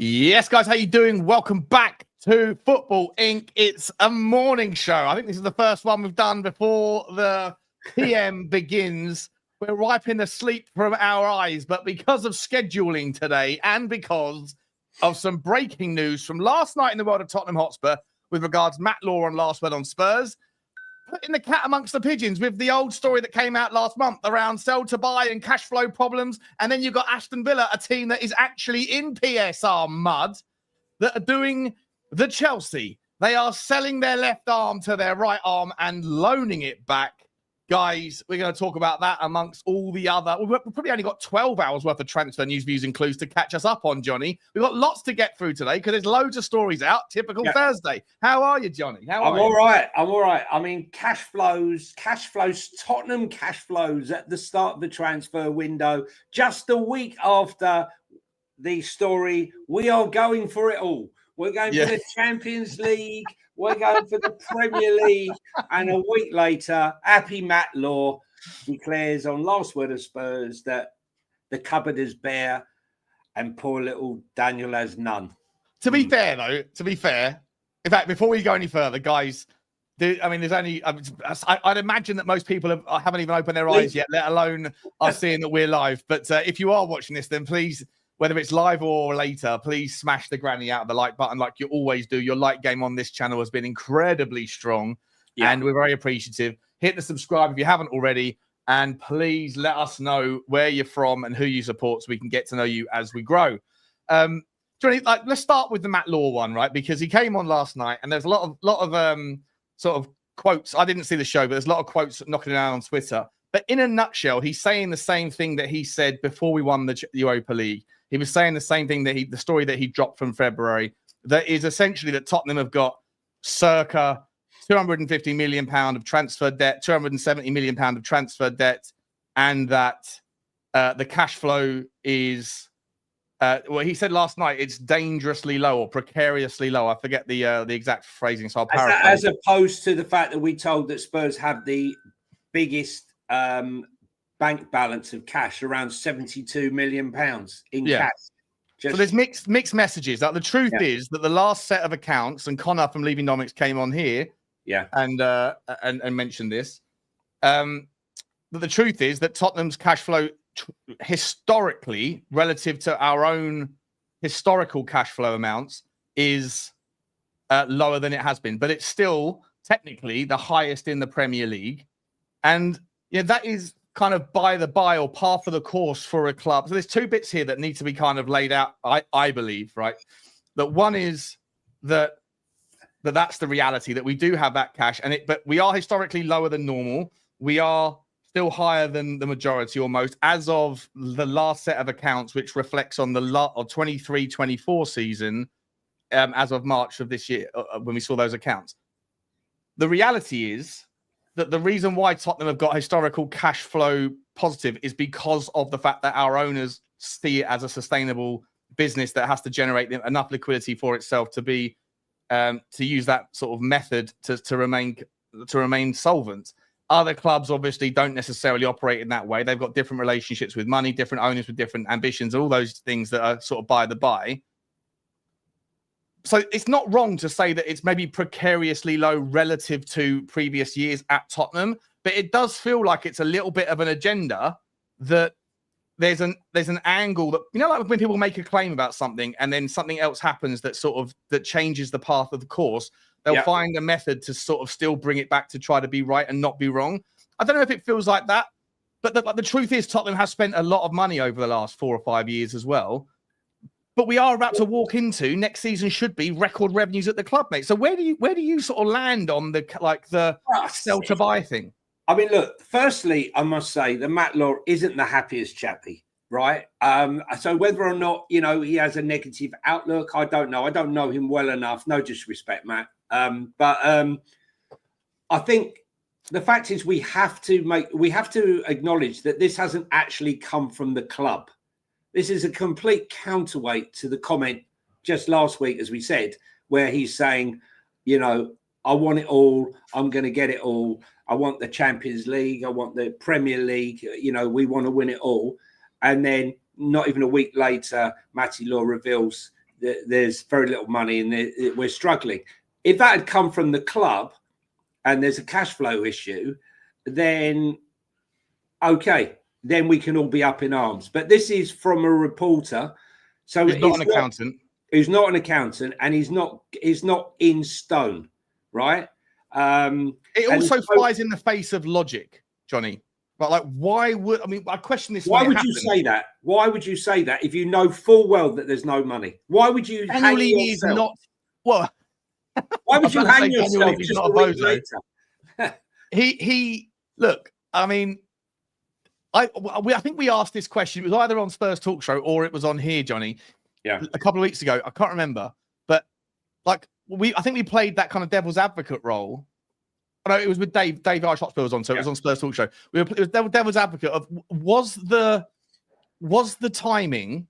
Yes, guys, how you doing? Welcome back to Football Inc. It's a morning show. I think this is the first one we've done before the PM begins. We're wiping the sleep from our eyes, but because of scheduling today and because of some breaking news from last night in the world of Tottenham Hotspur with regards to Matt Law on Last Word on Spurs, putting the cat amongst the pigeons with the old story that came out last month around sell to buy and cash flow problems. And then you've got Aston Villa, a team that is actually in PSR mud, that are doing the Chelsea. They are selling their left arm to their right arm and loaning it back. Guys, we're going to talk about that amongst all the other. We've probably only got 12 hours worth of transfer news, views, and clues to catch us up on, Johnny. We've got lots to get through today because there's loads of stories out. Typical Thursday. How are you, Johnny? I'm all right. I'm all right. I mean, cash flows, Tottenham cash flows at the start of the transfer window, just a week after the story. We are going for it all. We're going for the Champions League. We're going for the Premier League. And a week later, happy Matt Law declares on Last Word of Spurs that the cupboard is bare and poor little Daniel has none. To be fair, though, in fact, before we go any further, guys, there's only, I'd imagine that most people haven't even opened their eyes yet, let alone are seeing that we're live. But if you are watching this, then please, whether it's live or later, please smash the granny out of the like button like you always do. Your like game on this channel has been incredibly strong, and we're very appreciative. Hit the subscribe if you haven't already, and please let us know where you're from and who you support so we can get to know you as we grow. Johnny, let's start with the Matt Law one, right? Because he came on last night, and there's a lot of sort of quotes. I didn't see the show, but there's a lot of quotes knocking around on Twitter. But in a nutshell, he's saying the same thing that he said before we won the Europa League. He was saying the same thing the story that he dropped from February, that is essentially that Tottenham have got circa £250 million of transfer debt, £270 million of transfer debt, and that the cash flow is, well, he said last night it's dangerously low or precariously low. I forget the exact phrasing, so I'll paraphrase. As opposed to the fact that we told that Spurs have the biggest bank balance of cash, around £72 million in cash. So there's mixed messages. Like, the truth is that the last set of accounts, and Connor from Levy came on here, and mentioned this. But the truth is that Tottenham's cash flow historically, relative to our own historical cash flow amounts, is lower than it has been, but it's still technically the highest in the Premier League, and that is kind of by the by or par for the course for a club. So there's two bits here that need to be kind of laid out, I believe, right? That one is that's the reality, that we do have that cash, but we are historically lower than normal. We are still higher than the majority almost as of the last set of accounts, which reflects on the 23-24 season as of March of this year when we saw those accounts. The reality is that the reason why Tottenham have got historical cash flow positive is because of the fact that our owners see it as a sustainable business that has to generate enough liquidity for itself to be to use that sort of method to remain solvent. Other clubs obviously don't necessarily operate in that way. They've got different relationships with money, different owners with different ambitions, all those things that are sort of by the by. So it's not wrong to say that it's maybe precariously low relative to previous years at Tottenham, but it does feel like it's a little bit of an agenda, that there's an angle that, like when people make a claim about something and then something else happens that changes the path of the course, they'll find a method to sort of still bring it back to try to be right and not be wrong. I don't know if it feels like that, but the truth is Tottenham has spent a lot of money over the last 4 or 5 years as well. But we are about to walk into next season should be record revenues at the club, mate. So where do you sort of land on the sell to buy thing? I mean, look, firstly, I must say that Matt Law isn't the happiest chappy, right? So whether or not, he has a negative outlook, I don't know. I don't know him well enough. No disrespect, Matt. But I think the fact is we have to acknowledge that this hasn't actually come from the club. This is a complete counterweight to the comment just last week, as we said, where he's saying, I want it all. I'm going to get it all. I want the Champions League. I want the Premier League. We want to win it all. And then not even a week later, Matty Law reveals there's very little money and we're struggling. If that had come from the club and there's a cash flow issue, then okay, then we can all be up in arms. But this is from a reporter, so he's not an accountant. Who's not an accountant, and he's not in stone, right? It also flies in the face of logic, Johnny. But like, why would I question this? Why would you say that? Why would you say that if you know full well that there's no money? Why would you hang yourself? Why would you hang yourself just a week later? He look. I mean, I think we asked this question. It was either on Spurs Talk Show or it was on here, Johnny. Yeah, a couple of weeks ago. I can't remember, but like I think we played that kind of devil's advocate role. No, it was with Dave Hotspur was on, so it was on Spurs Talk Show. It was devil's advocate of was the timing,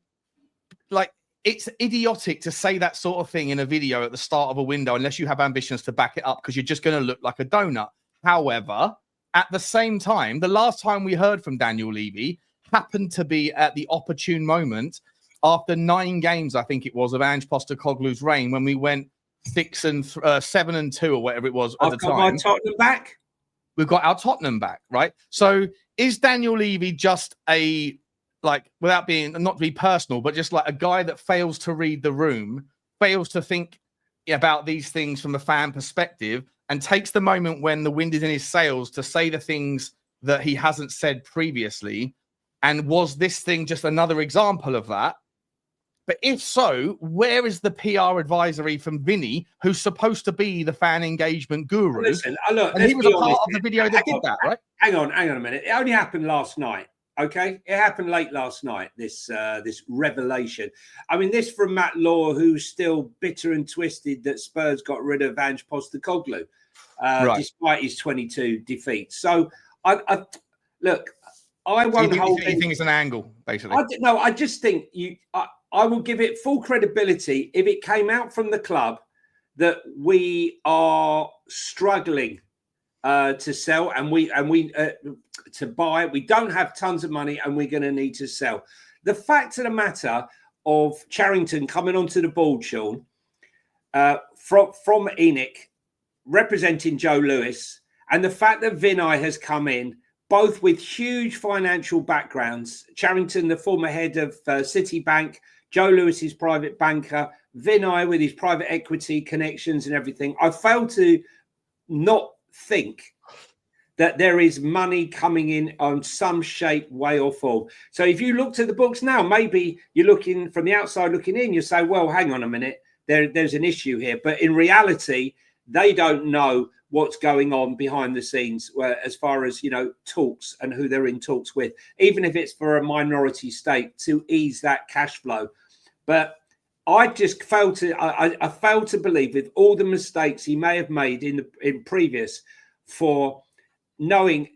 like, it's idiotic to say that sort of thing in a video at the start of a window unless you have ambitions to back it up, because you're just going to look like a donut. However, at the same time, the last time we heard from Daniel Levy happened to be at the opportune moment after 9 games, I think it was, of Ange Postecoglou's reign, when we went 7-2 or whatever it was at the time. I've got my Tottenham back. We've got our Tottenham back, right? So is Daniel Levy just a, like, without being, not to be personal, but just like a guy that fails to read the room, fails to think about these things from a fan perspective, and takes the moment when the wind is in his sails to say the things that he hasn't said previously? And was this thing just another example of that? But if so, where is the PR advisory from Vinny, who's supposed to be the fan engagement guru? Listen, look, and he was a part of the video that did that, right? Hang on a minute. It only happened last night, okay? It happened late last night, this revelation. I mean, this from Matt Law, who's still bitter and twisted that Spurs got rid of Ange Postecoglou, despite his 22 defeats. So, I look, I won't hold anything. You think it's an angle, basically? I just think I will give it full credibility if it came out from the club that we are struggling to sell and we to buy. We don't have tons of money and we're going to need to sell. The fact of the matter of Charrington coming onto the board, Sean, from Enoch, representing Joe Lewis, and the fact that Vinay has come in, both with huge financial backgrounds. Charrington, the former head of Citibank, Joe Lewis, his private banker, Vinay with his private equity connections and everything. I fail to not think that there is money coming in on some shape, way or form. So if you looked at the books now, maybe you're looking from the outside looking in, you say, well, hang on a minute, there's an issue here. But in reality, they don't know what's going on behind the scenes as far as, talks and who they're in talks with, even if it's for a minority stake to ease that cash flow. But I just fail to believe, with all the mistakes he may have made in previous, for knowing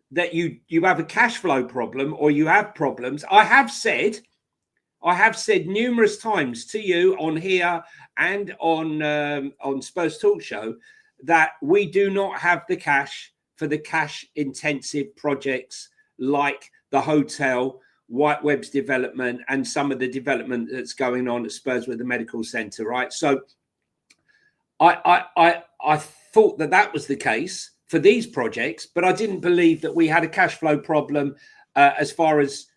that you have a cash flow problem or you have problems. I have said numerous times to you on here and on Spurs Talk Show that we do not have the cash for the cash-intensive projects like the hotel, Whitewebb's development, and some of the development that's going on at Spurs with the medical centre, right? So I thought that was the case for these projects, but I didn't believe that we had a cash flow problem as far as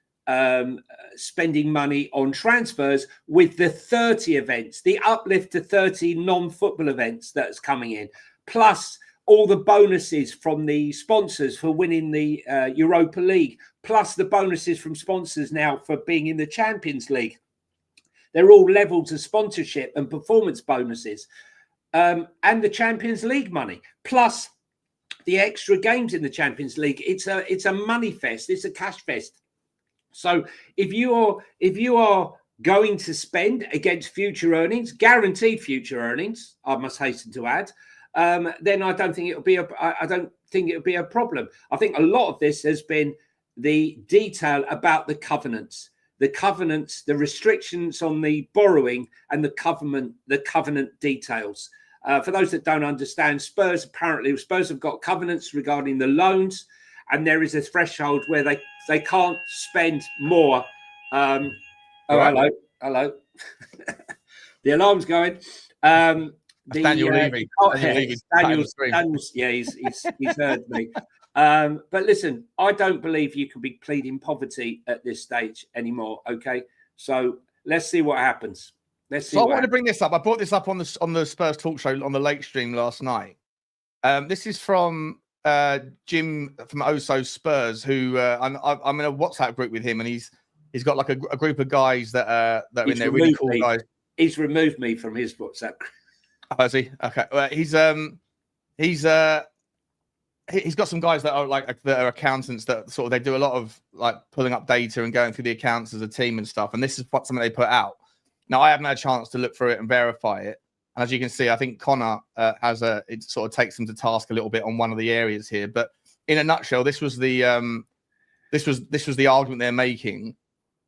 spending money on transfers with the 30 events, the uplift to 30 non-football events that's coming in, plus all the bonuses from the sponsors for winning the Europa League, plus the bonuses from sponsors now for being in the Champions League. They're all levels of sponsorship and performance bonuses, and the Champions League money, plus the extra games in the Champions League. It's a money fest. It's a cash fest. So if you are going to spend against future earnings, guaranteed future earnings, I must hasten to add, then I don't think it'll be a problem. I think a lot of this has been the detail about the covenants, the restrictions on the borrowing, and the covenant details. For those that don't understand, Spurs have got covenants regarding the loans, and there is a threshold where they can't spend more. Hello. The alarm's going. Daniel Levy. Daniel's, yeah, he's heard me. But listen, I don't believe you can be pleading poverty at this stage anymore. Okay, so let's see what happens. I wanted to bring this up. I brought this up on the Spurs talk show on the late stream last night. This is from Jim from Oso Spurs, who I'm in a WhatsApp group with him, and he's got like a group of guys that are in there, really cool guys. He's removed me from his WhatsApp group. Oh, is he? Okay. Well, he's got some guys that are accountants that sort of, they do a lot of like pulling up data and going through the accounts as a team and stuff. And this is something they put out. Now, I haven't had a chance to look through it and verify it. And as you can see, I think Connor it sort of takes them to task a little bit on one of the areas here. But in a nutshell, this was the argument they're making,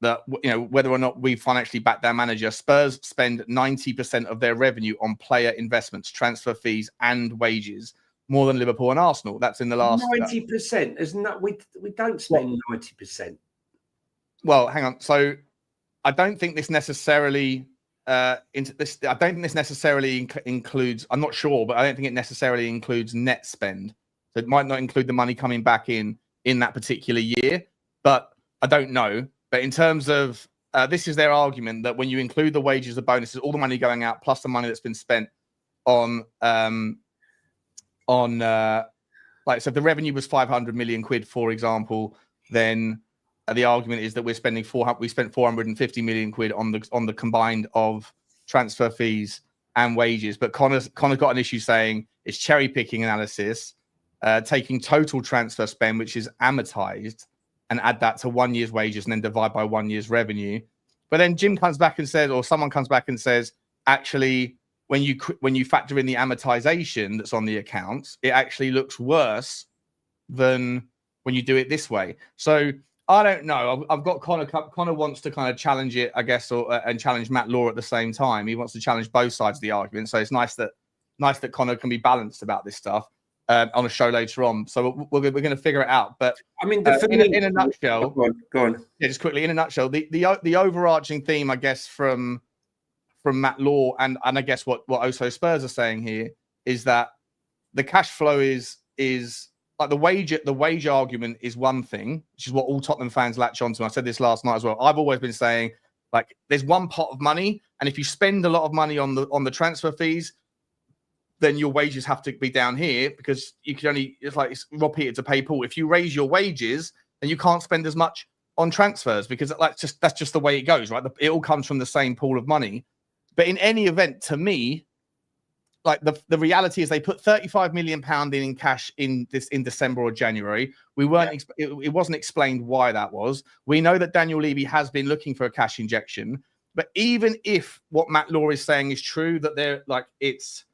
that, you know, whether or not we financially back their manager, Spurs spend 90% of their revenue on player investments, transfer fees, and wages, more than Liverpool and Arsenal. That's in the last 90%. Isn't that we don't spend 90%? Well, hang on. So I don't think this necessarily includes. I'm not sure, but I don't think it necessarily includes net spend. So it might not include the money coming back in that particular year, but I don't know. But in terms of this is their argument, that when you include the wages, the bonuses, all the money going out, plus the money that's been spent on like, so if the revenue was 500 million quid, for example, then the argument is that we spent 450 million quid on the combined of transfer fees and wages. But Connor's got an issue saying it's cherry picking analysis, taking total transfer spend, which is amortized, and add that to 1 year's wages and then divide by 1 year's revenue. But then Jim comes back and says, or someone comes back and says, actually, when you factor in the amortization that's on the accounts, it actually looks worse than when you do it this way. So I don't know. I've got Connor. Connor wants to kind of challenge it, I guess, and challenge Matt Law at the same time. He wants to challenge both sides of the argument. So it's nice that Connor can be balanced about this stuff on a show later on. So we're going to figure it out. But I mean, in a nutshell, go on. Yeah, just quickly, in a nutshell, the overarching theme, I guess, from Matt Law and I guess what Oso Spurs are saying here is that the cash flow is like the wage argument is one thing, which is what all Tottenham fans latch onto. I said this last night as well. I've always been saying, like, there's one pot of money, and if you spend a lot of money on the transfer fees, then your wages have to be down here, because you can only, it's Rob Peter to pay Paul. If you raise your wages, then you can't spend as much on transfers, because that's just the way it goes, right? It all comes from the same pool of money. But in any event, to me, like the reality is they put £35 million in cash in December or January. We weren't. Yeah. It wasn't explained why that was. We know that Daniel Levy has been looking for a cash injection. But even if what Matt Law is saying is true, that it's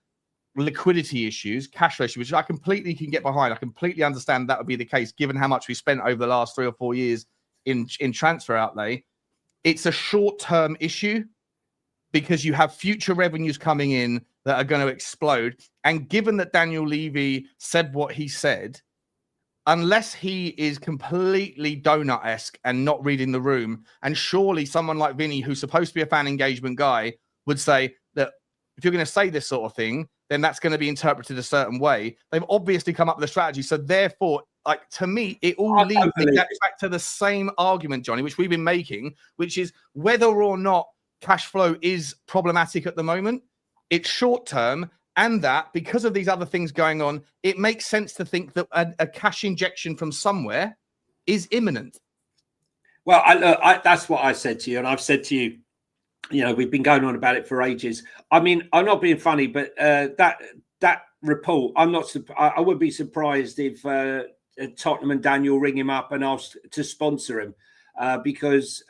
liquidity issues, cash flow issues, which I completely can get behind. I completely understand that would be the case, given how much we spent over the last 3 or 4 years in transfer outlay. It's a short-term issue, because you have future revenues coming in that are going to explode. And given that Daniel Levy said what he said, unless he is completely donut-esque and not reading the room, and surely someone like Vinny, who's supposed to be a fan engagement guy, would say that if you're going to say this sort of thing, then that's going to be interpreted a certain way. They've obviously come up with a strategy. So therefore, like, to me, it all leads back to the same argument, Johnny, which we've been making, which is whether or not cash flow is problematic at the moment. It's short term, and that because of these other things going on, it makes sense to think that a cash injection from somewhere is imminent. Well, that's what I said to you, and I've said to you, you know, we've been going on about it for ages. I mean, I'm not being funny, but that report, I would be surprised if Tottenham and Daniel ring him up and ask to sponsor him. Because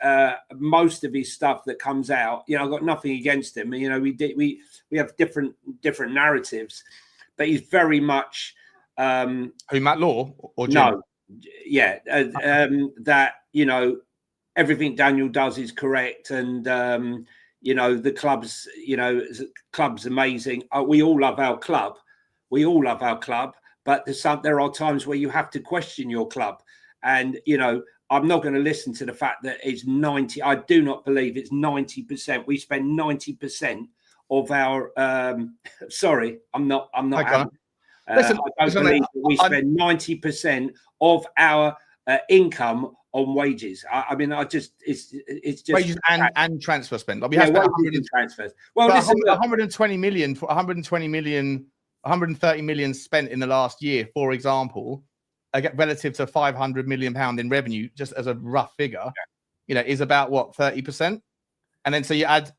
most of his stuff that comes out, you know, I've got nothing against him. You know, we have different narratives, but he's very much who, Matt Law or Jim? No, yeah, that, you know, everything Daniel does is correct, and you know, the club's amazing. We all love our club, but there are times where you have to question your club, and you know, I'm not going to listen to the fact that it's 90. I do not believe it's 90%. We spend 90% of our. Sorry, I'm not. Okay. Listen, I don't believe that we spend 90% of our income on wages. I mean, it's just wages and transfer spend. Like we wages and transfers. Well, listen, 120 million, 120 million, 130 million spent in the last year, for example, relative to 500 million pound in revenue, just as a rough figure, is about what, 30%, and then so you add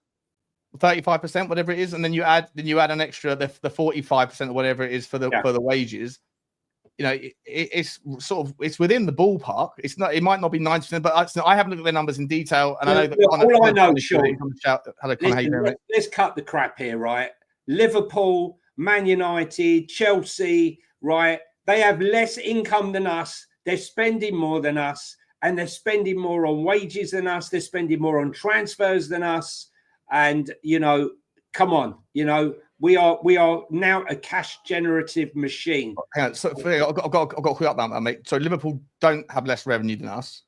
35%, whatever it is, and then you add an extra the 45% or whatever it is for the wages. It's sort of, it's within the ballpark. It's not, it might not be 90%, but I haven't looked at the numbers in detail, and I know that all I know, Sean, listen, let's cut the crap here, right? Liverpool, Man United, Chelsea, right? They have less income than us. They're spending more than us, and they're spending more on wages than us. They're spending more on transfers than us. And, come on, we are now a cash generative machine. Hang on, so I've got to clear up that, mate. So Liverpool don't have less revenue than us,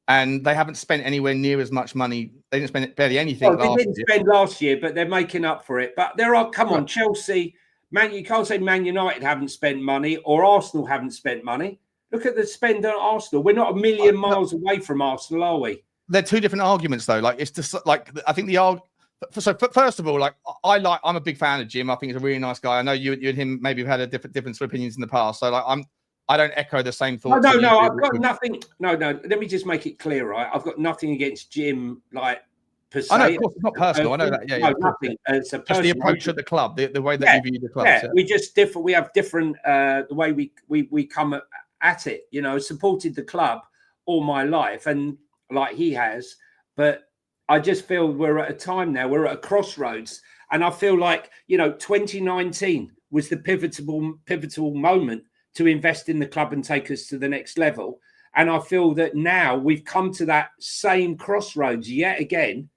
and they haven't spent anywhere near as much money. They didn't spend barely anything. Well, they didn't spend last year, but they're making up for it. But there are, come on, Chelsea, you can't say Man United haven't spent money or Arsenal haven't spent money. Look at the spend on Arsenal. We're not a million miles away from Arsenal, are we? They're two different arguments, though. Like, it's just like, I think so first of all, like, I'm a big fan of Jim. I think he's a really nice guy. I know you and him maybe have had different opinions in the past. So like, I don't echo the same thoughts. No, I've got nothing. No. Let me just make it clear, right? I've got nothing against Jim, like, per se. I know, of course, it's not personal. I know that. Yeah, nothing. It's a just the approach at the club, the way that you view the club. Yeah, we just different. We have different the way we come at it. Supported the club all my life, and like he has, but I just feel we're at a time now. We're at a crossroads, and I feel like 2019 was the pivotal moment to invest in the club and take us to the next level. And I feel that now we've come to that same crossroads yet again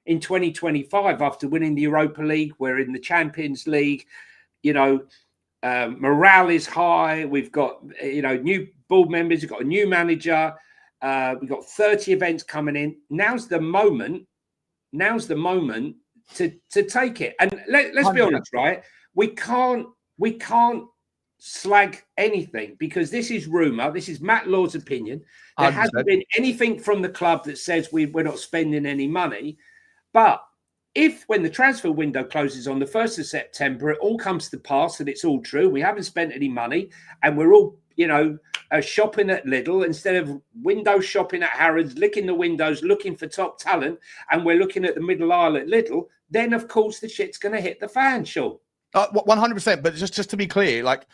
in 2025 after winning the Europa League. We're in the Champions League. Morale is high. We've got new board members. We've got a new manager. We've got 30 events coming in. Now's the moment to take it. And let's be honest, right? We can't slag anything because this is rumor. This is Matt Law's opinion. There 100%. Hasn't been anything from the club that says we're not spending any money. But if when the transfer window closes on the 1st of September, it all comes to pass and it's all true, we haven't spent any money and we're all, shopping at Lidl instead of window shopping at Harrods, licking the windows, looking for top talent, and we're looking at the middle aisle at Lidl, then of course the shit's going to hit the fan, Sean. 100%. But just to be clear, like,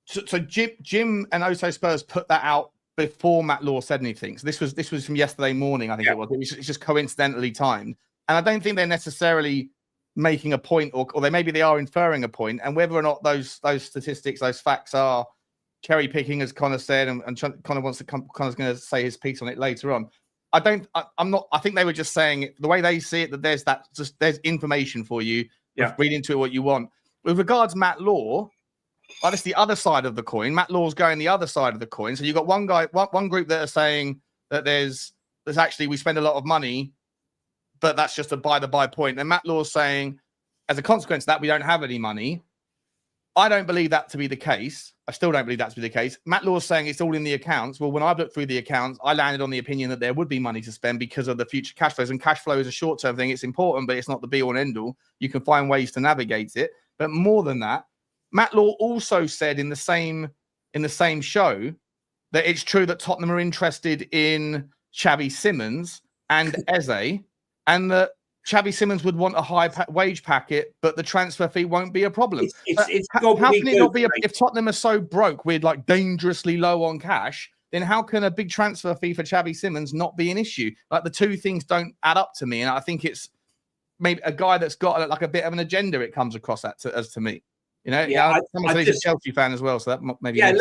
so Jim and Oso Spurs put that out before Matt Law said anything. So this was from yesterday morning, I think it was. It's just coincidentally timed, and I don't think they're necessarily making a point, or maybe they are inferring a point, and whether or not those statistics, those facts are cherry picking, as Connor said, and Connor wants to Connor's going to say his piece on it later on. I'm not. I think they were just saying it, the way they see it, that there's information for you. Read into it what you want. With regards Matt Law, that's the other side of the coin. Matt Law's going the other side of the coin. So you've got one group that are saying that there's actually we spend a lot of money, but that's just a by point. And Matt Law's saying, as a consequence of that, we don't have any money. I don't believe that to be the case. I still don't believe that to be the case. Matt Law's saying it's all in the accounts. Well, when I've looked through the accounts, I landed on the opinion that there would be money to spend because of the future cash flows. And cash flow is a short-term thing. It's important, but it's not the be-all and end-all. You can find ways to navigate it. But more than that, Matt Law also said in the same show that it's true that Tottenham are interested in Xavi Simons and Eze, and that Xavi Simons would want a high wage packet, but the transfer fee won't be a problem. How can it not be? If Tottenham are so broke, we're like dangerously low on cash, then how can a big transfer fee for Xavi Simons not be an issue? Like, the two things don't add up to me, and I think it's maybe a guy that's got like a bit of an agenda. It comes across as to me. Someone said he's a Chelsea fan as well, so that maybe. Yeah,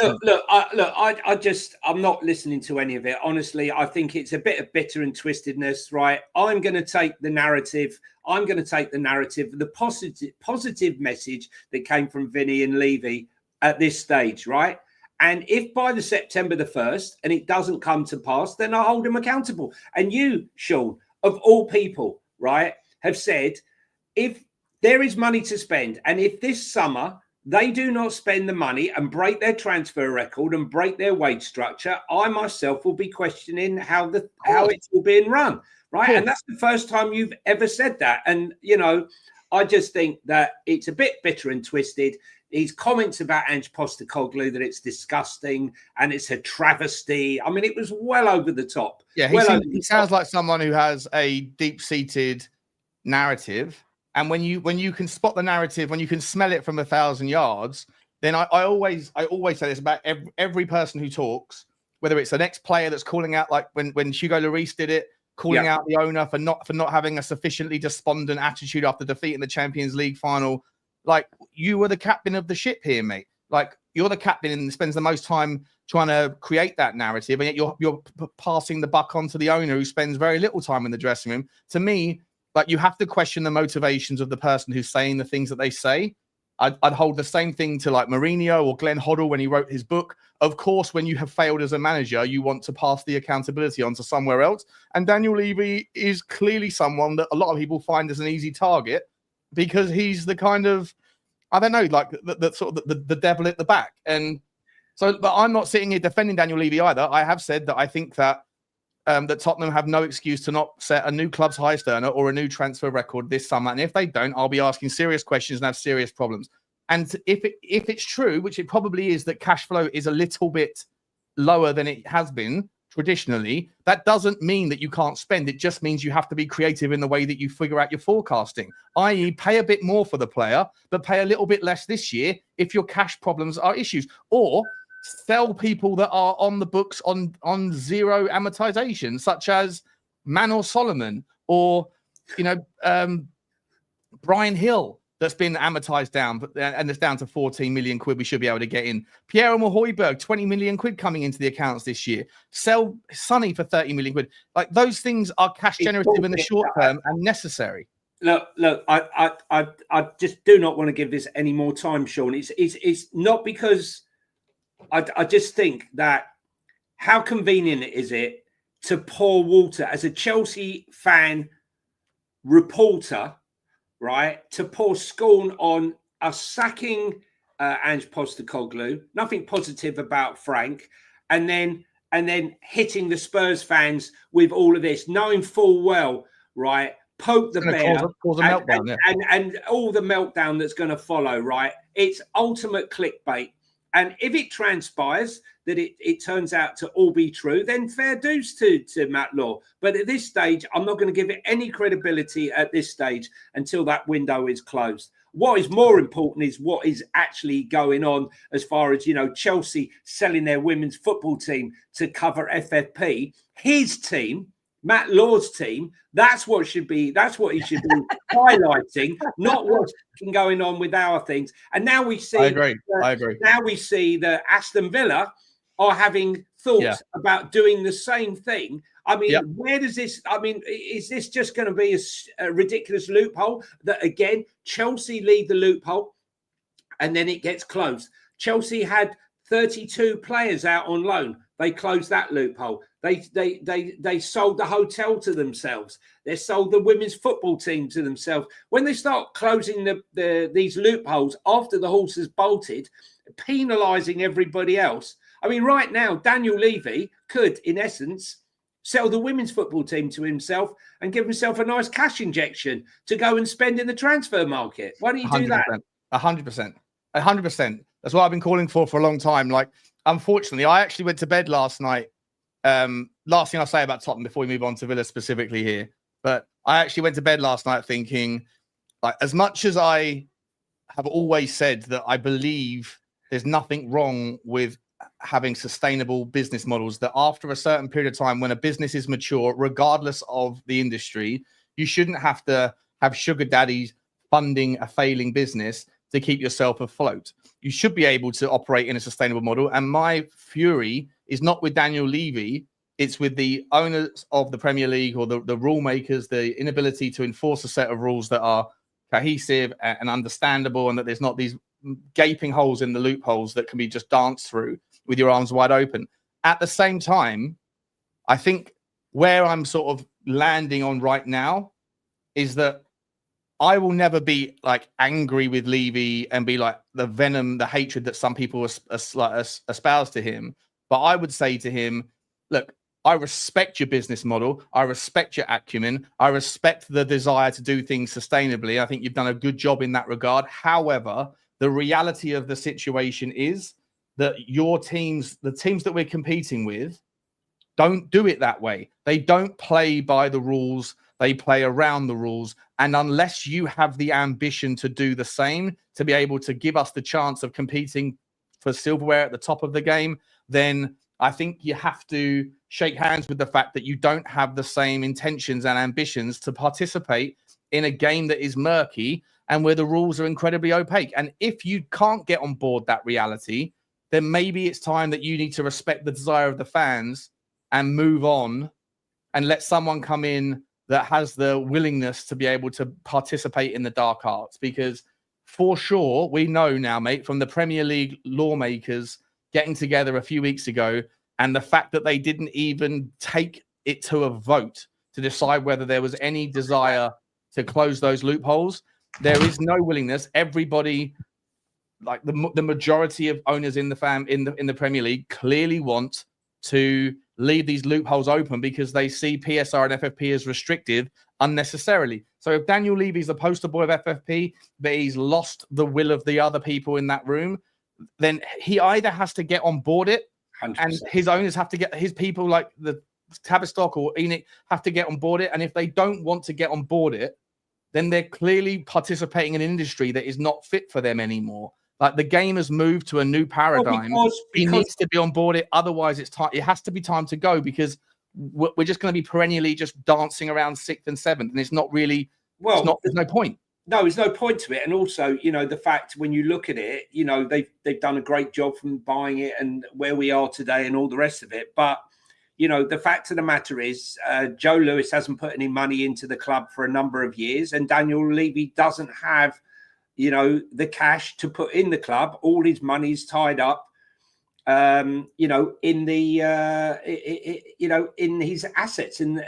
I'm not listening to any of it. Honestly, I think it's a bit of bitter and twistedness, right? I'm going to take the narrative. The positive message that came from Vinny and Levy at this stage, right? And if by the September the 1st and it doesn't come to pass, then I hold them accountable. And you, Sean, of all people, right, have said, if there is money to spend. And if this summer they do not spend the money and break their transfer record and break their wage structure, I myself will be questioning how it's all being run, right? And that's the first time you've ever said that. And, you know, I just think that it's a bit bitter and twisted. His comments about Ange Postecoglou, that it's disgusting and it's a travesty. I mean, it was well over the top. Yeah, he sounds like someone who has a deep-seated narrative. And when you can spot the narrative, when you can smell it from 1,000 yards, then I always say this about every person who talks, whether it's an ex-player that's calling out, like when Hugo Lloris did it, calling out the owner for not having a sufficiently despondent attitude after defeating the Champions League final. Like, you were the captain of the ship here, mate. Like, you're the captain and spends the most time trying to create that narrative, and yet you're passing the buck on to the owner, who spends very little time in the dressing room. To me, like, you have to question the motivations of the person who's saying the things that they say. I'd hold the same thing to like Mourinho or Glenn Hoddle when he wrote his book. Of course, when you have failed as a manager, you want to pass the accountability on to somewhere else. And Daniel Levy is clearly someone that a lot of people find as an easy target, because he's the kind of, I don't know, like the sort of the devil at the back. And so, but I'm not sitting here defending Daniel Levy either. I have said that I think that that Tottenham have no excuse to not set a new club's highest earner or a new transfer record this summer. And if they don't, I'll be asking serious questions and have serious problems. And if it's true, which it probably is, that cash flow is a little bit lower than it has been traditionally, that doesn't mean that you can't spend. It just means you have to be creative in the way that you figure out your forecasting, i.e. pay a bit more for the player, but pay a little bit less this year if your cash problems are issues, or sell people that are on the books on zero amortization, such as Manor Solomon, or, you know, Brian Hill, that's been amortized down, and it's down to 14 million quid we should be able to get in. Pierre Højbjerg, 20 million quid coming into the accounts this year. Sell Sonny for 30 million quid. Like, those things are cash generative in the short term and necessary. Look, I just do not want to give this any more time, Sean. It's not because I just think that how convenient is it to pour water as a Chelsea fan reporter, right, to pour scorn on us sacking Ange Postecoglou, nothing positive about Frank, and then hitting the Spurs fans with all of this, knowing full well, right, poke the bear, cause a meltdown, and all the meltdown that's going to follow, right? It's ultimate clickbait. And if it transpires that it turns out to all be true, then fair dues to Matt Law. But at this stage, I'm not going to give it any credibility at this stage until that window is closed. What is more important is what is actually going on as far as, you know, Chelsea selling their women's football team to cover FFP. His team, Matt Law's team, that's what he should be highlighting, not what's going on with our things. And now we see, I agree. Now we see that Aston Villa are having thoughts about doing the same thing. I mean, where does this? I mean, is this just going to be a ridiculous loophole that, again, Chelsea lead the loophole and then it gets closed? Chelsea had 32 players out on loan. They closed that loophole. They sold the hotel to themselves. They sold the women's football team to themselves. When they start closing these loopholes after the horse has bolted, penalising everybody else. I mean, right now, Daniel Levy could, in essence, sell the women's football team to himself and give himself a nice cash injection to go and spend in the transfer market. Why don't you do that? 100%. 100%. That's what I've been calling for a long time. Like, unfortunately, I actually went to bed last night. Last thing I'll say about Tottenham before we move on to Villa specifically here, but I actually went to bed last night thinking, like, as much as I have always said that I believe there's nothing wrong with having sustainable business models, that after a certain period of time, when a business is mature, regardless of the industry, you shouldn't have to have sugar daddies funding a failing business to keep yourself afloat. You should be able to operate in a sustainable model. And my fury is not with Daniel Levy. It's with the owners of the Premier League, or the rule makers, the inability to enforce a set of rules that are cohesive and understandable, and that there's not these gaping holes in the loopholes that can be just danced through with your arms wide open. At the same time, I think where I'm sort of landing on right now is that I will never be like angry with Levy and be like the venom, the hatred that some people espouse to him. But I would say to him, look, I respect your business model. I respect your acumen. I respect the desire to do things sustainably. I think you've done a good job in that regard. However, the reality of the situation is that your teams, the teams that we're competing with, don't do it that way. They don't play by the rules. They play around the rules. And unless you have the ambition to do the same, to be able to give us the chance of competing for silverware at the top of the game, then I think you have to shake hands with the fact that you don't have the same intentions and ambitions to participate in a game that is murky and where the rules are incredibly opaque. And if you can't get on board that reality, then maybe it's time that you need to respect the desire of the fans and move on and let someone come in that has the willingness to be able to participate in the dark arts. Because for sure, we know now, mate, from the Premier League lawmakers getting together a few weeks ago, and the fact that they didn't even take it to a vote to decide whether there was any desire to close those loopholes, there is no willingness. Everybody, like the majority of owners in the Premier League, clearly want to leave these loopholes open because they see PSR and FFP as restrictive unnecessarily. So if Daniel Levy's the poster boy of FFP, but he's lost the will of the other people in that room, then he either has to get on board it 100%. And his owners have to get, his people like the Tavistock or Enoch have to get on board it. And if they don't want to get on board it, then they're clearly participating in an industry that is not fit for them anymore. Like the game has moved to a new paradigm. Because he needs to be on board it. Otherwise, it's time. It has to be time to go because we're just going to be perennially just dancing around 6th and 7th, and it's not really. Well, there's no point. No, there's no point to it. And also, you know, the fact when you look at it, you know, they've done a great job from buying it and where we are today and all the rest of it. But you know, the fact of the matter is, Joe Lewis hasn't put any money into the club for a number of years, and Daniel Levy doesn't have, you know, the cash to put in the club. All his money's tied up, you know, in the, you know, in his assets and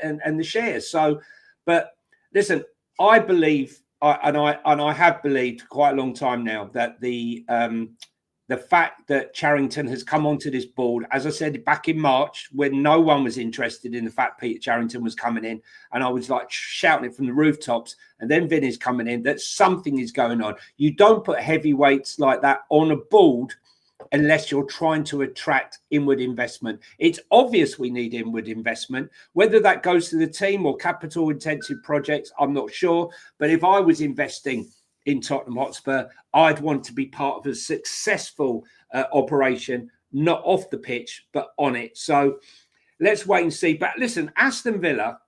the shares. So, but listen, I believe, and I have believed quite a long time now that the fact that Charrington has come onto this board, as I said back in March, when no one was interested in the fact Peter Charrington was coming in, and I was like shouting it from the rooftops, and then Vinny's coming in, that something is going on. You don't put heavyweights like that on a board unless you're trying to attract inward investment. It's obvious we need inward investment. Whether that goes to the team or capital intensive projects, I'm not sure. But if I was investing in Tottenham Hotspur, I'd want to be part of a successful operation, not off the pitch, but on it. So let's wait and see. But listen, Aston Villa,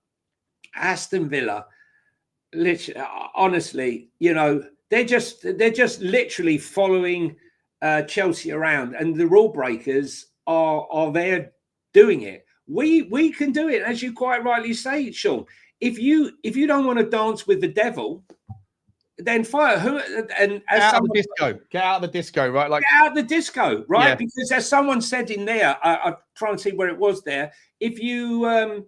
literally, honestly, you know, they're just literally following Chelsea around, and the rule breakers are there doing it. We can do it, as you quite rightly say, Sean. If you don't want to dance with the devil, then fire who and as get out of the disco, right? Like get out of the disco, right? Yeah. Because as someone said in there, I'm trying to see where it was there. If you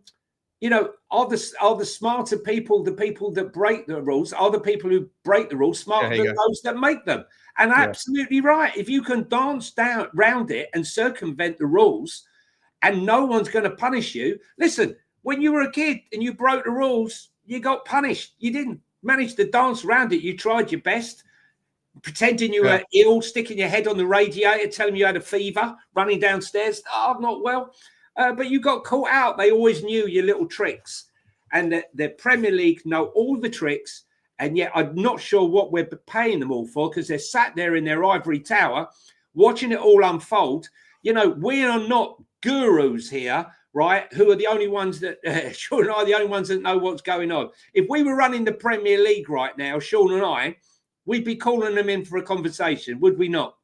you know, are the smarter people the people that break the rules? Are the people who break the rules smarter than those that make them? And absolutely right. If you can dance down round it and circumvent the rules, and no one's going to punish you. Listen, when you were a kid and you broke the rules, you got punished. You didn't manage to dance around it. You tried your best, pretending you were ill, sticking your head on the radiator, telling you had a fever, running downstairs. Oh, I'm not well. But you got caught out. They always knew your little tricks. And the Premier League know all the tricks. And yet I'm not sure what we're paying them all for, because they're sat there in their ivory tower watching it all unfold. You know, we are not gurus here, right? Who are the only ones that, Sean and I are the only ones that know what's going on. If we were running the Premier League right now, Sean and I, we'd be calling them in for a conversation, would we not?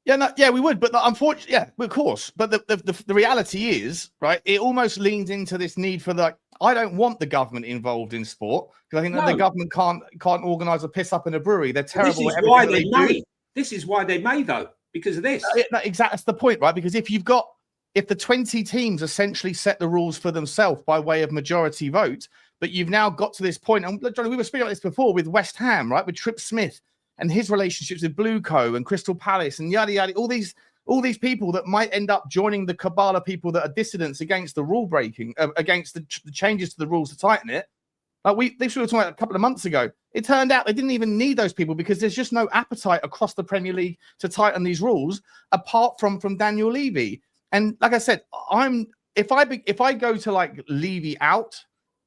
Yeah, we would. But unfortunately, yeah, of course. But the reality is, right, it almost leans into this need for I don't want the government involved in sport, because I think that the government can't organise a piss up in a brewery. They're terrible. This is why they may. This is why they may, though, because of this. Exactly, that's the point, right? Because if the 20 teams essentially set the rules for themselves by way of majority vote, But you've now got to this point, and Johnny, we were speaking about this before with West Ham, right? With Trip Smith and his relationships with Blueco and Crystal Palace and yada yada, all these people that might end up joining the cabal of people that are dissidents against the rule breaking, against the changes to the rules to tighten it. Like this we were talking about a couple of months ago. It turned out they didn't even need those people because there's just no appetite across the Premier League to tighten these rules, apart from Daniel Levy. And like I said, if I go to like Levy out,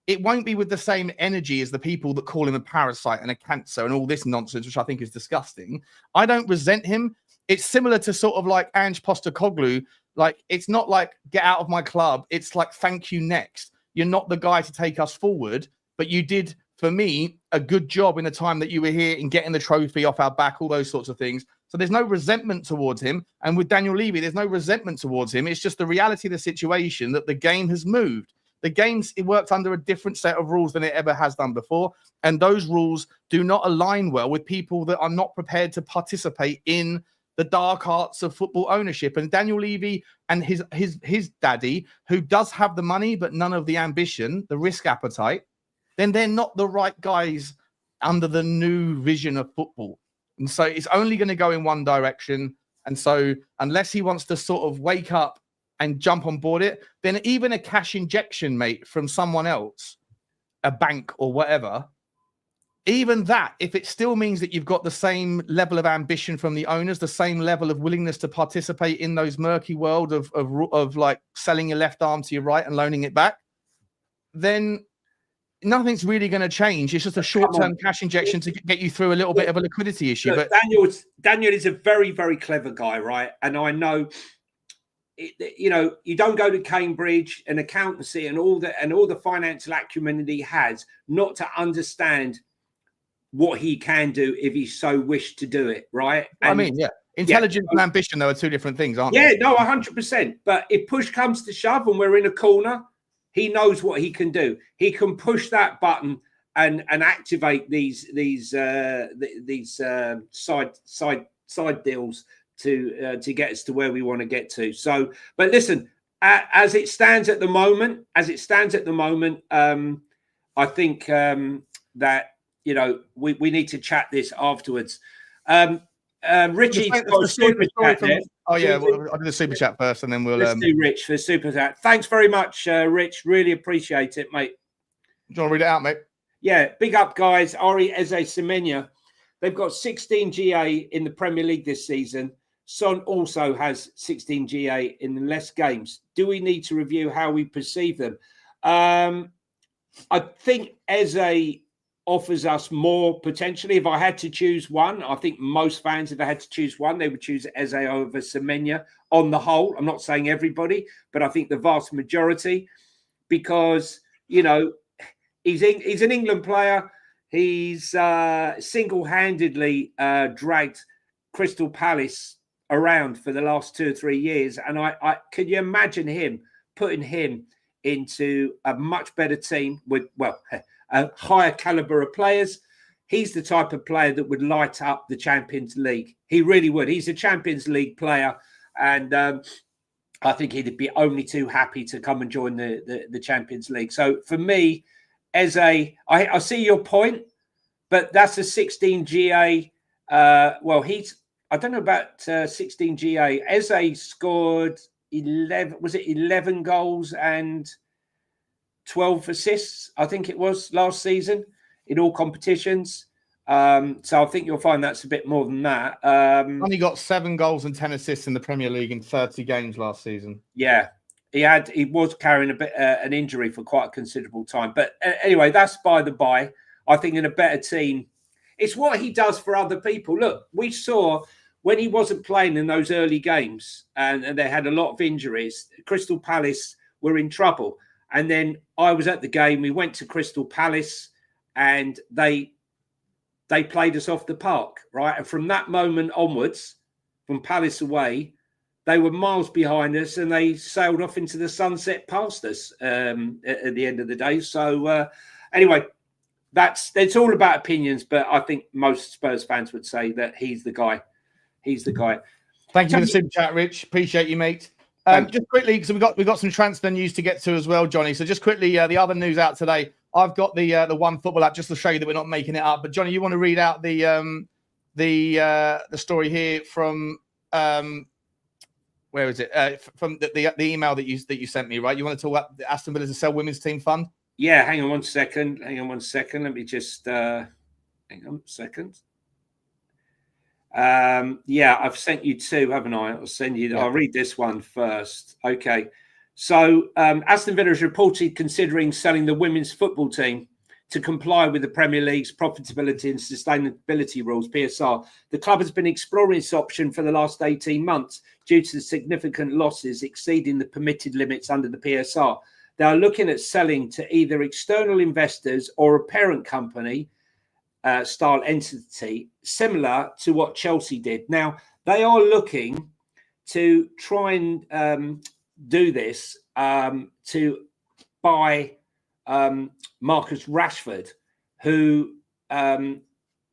it won't be with the same energy as the people that call him a parasite and a cancer and all this nonsense, which I think is disgusting. I don't resent him. It's similar to sort of like Ange Postecoglou. Like, it's not like get out of my club. It's like, thank you, next. You're not the guy to take us forward, but you did, for me, a good job in the time that you were here in getting the trophy off our back, all those sorts of things. So there's no resentment towards him. And with Daniel Levy, there's no resentment towards him. It's just the reality of the situation that the game has moved. The game's it works under a different set of rules than it ever has done before. And those rules do not align well with people that are not prepared to participate in the dark arts of football ownership. And Daniel Levy and his daddy, who does have the money, but none of the ambition, the risk appetite, then they're not the right guys under the new vision of football. And so it's only going to go in one direction. And so unless he wants to sort of wake up and jump on board it, then even a cash injection, mate, from someone else, a bank or whatever, even that, if it still means that you've got the same level of ambition from the owners, the same level of willingness to participate in those murky world of like selling your left arm to your right and loaning it back, then nothing's really going to change. It's just a short-term cash injection to get you through a little bit of a liquidity issue. Look, but Daniel is a very, very clever guy, right? And I know, you know, you don't go to Cambridge and accountancy and all the financial acumen that he has not to understand what he can do if he so wished to do it, right? And, I mean, yeah. Intelligence and ambition, though, are two different things, aren't they? Yeah, no, 100%. But if push comes to shove and we're in a corner, he knows what he can do. He can push that button and activate these side deals to get us to where we want to get to. So, but listen, as it stands at the moment, I think that, you know, we need to chat this afterwards. Richie, oh yeah, I'll do the super chat first, and then let's do Rich for super chat. Thanks very much, Rich. Really appreciate it, mate. Do you want to read it out, mate? Yeah, big up, guys. Eze and Semenyo. They've got 16 GA in the Premier League this season. Son also has 16 GA in less games. Do we need to review how we perceive them? I think Eze offers us more potentially. If I had to choose one, I think most fans, if I had to choose one, they would choose Eze over Semenyo on the whole. I'm not saying everybody, but I think the vast majority, because, you know, he's an England player. He's single-handedly dragged Crystal Palace around for the last 2 or 3 years. And I can you imagine putting him into a much better team with, well, a higher caliber of players? He's the type of player that would light up the Champions League. He really would. He's a Champions League player. And I think he'd be only too happy to come and join the Champions League. So for me, Eze, I see your point, but that's a 16 GA. Well, I don't know about 16 GA. Eze scored 11 goals and 12 assists, I think it was, last season in all competitions. So I think you'll find that's a bit more than that. Only got 7 goals and 10 assists in the Premier League in 30 games last season. Yeah, he was carrying a bit an injury for quite a considerable time. But anyway, that's by the by. I think in a better team, it's what he does for other people. Look, we saw when he wasn't playing in those early games and they had a lot of injuries, Crystal Palace were in trouble. And then I was at the game. We went to Crystal Palace and they played us off the park, right? And from that moment onwards, from Palace away, they were miles behind us and they sailed off into the sunset past us at the end of the day. So anyway, it's all about opinions, but I think most Spurs fans would say that he's the guy. He's the guy. Thank you for the super chat, Rich. Appreciate you, mate. Just quickly, because we've got some transfer news to get to as well, Johnny. So just quickly, the other news out today, I've got the One Football app just to show you that we're not making it up. But Johnny, you want to read out the story here from where is it? From the email that you sent me, right? You want to talk about the Aston Villa to sell women's team fund? Yeah, hang on one second. Let me just hang on a second. Yeah, I've sent you two, haven't I? I'll send you. Yeah. I'll read this one first. Okay. So Aston Villa is reported considering selling the women's football team to comply with the Premier League's profitability and sustainability rules, PSR. The club has been exploring this option for the last 18 months due to the significant losses exceeding the permitted limits under the PSR. They are looking at selling to either external investors or a parent company style entity, similar to what Chelsea did. Now, they are looking to try and do this to buy Marcus Rashford, who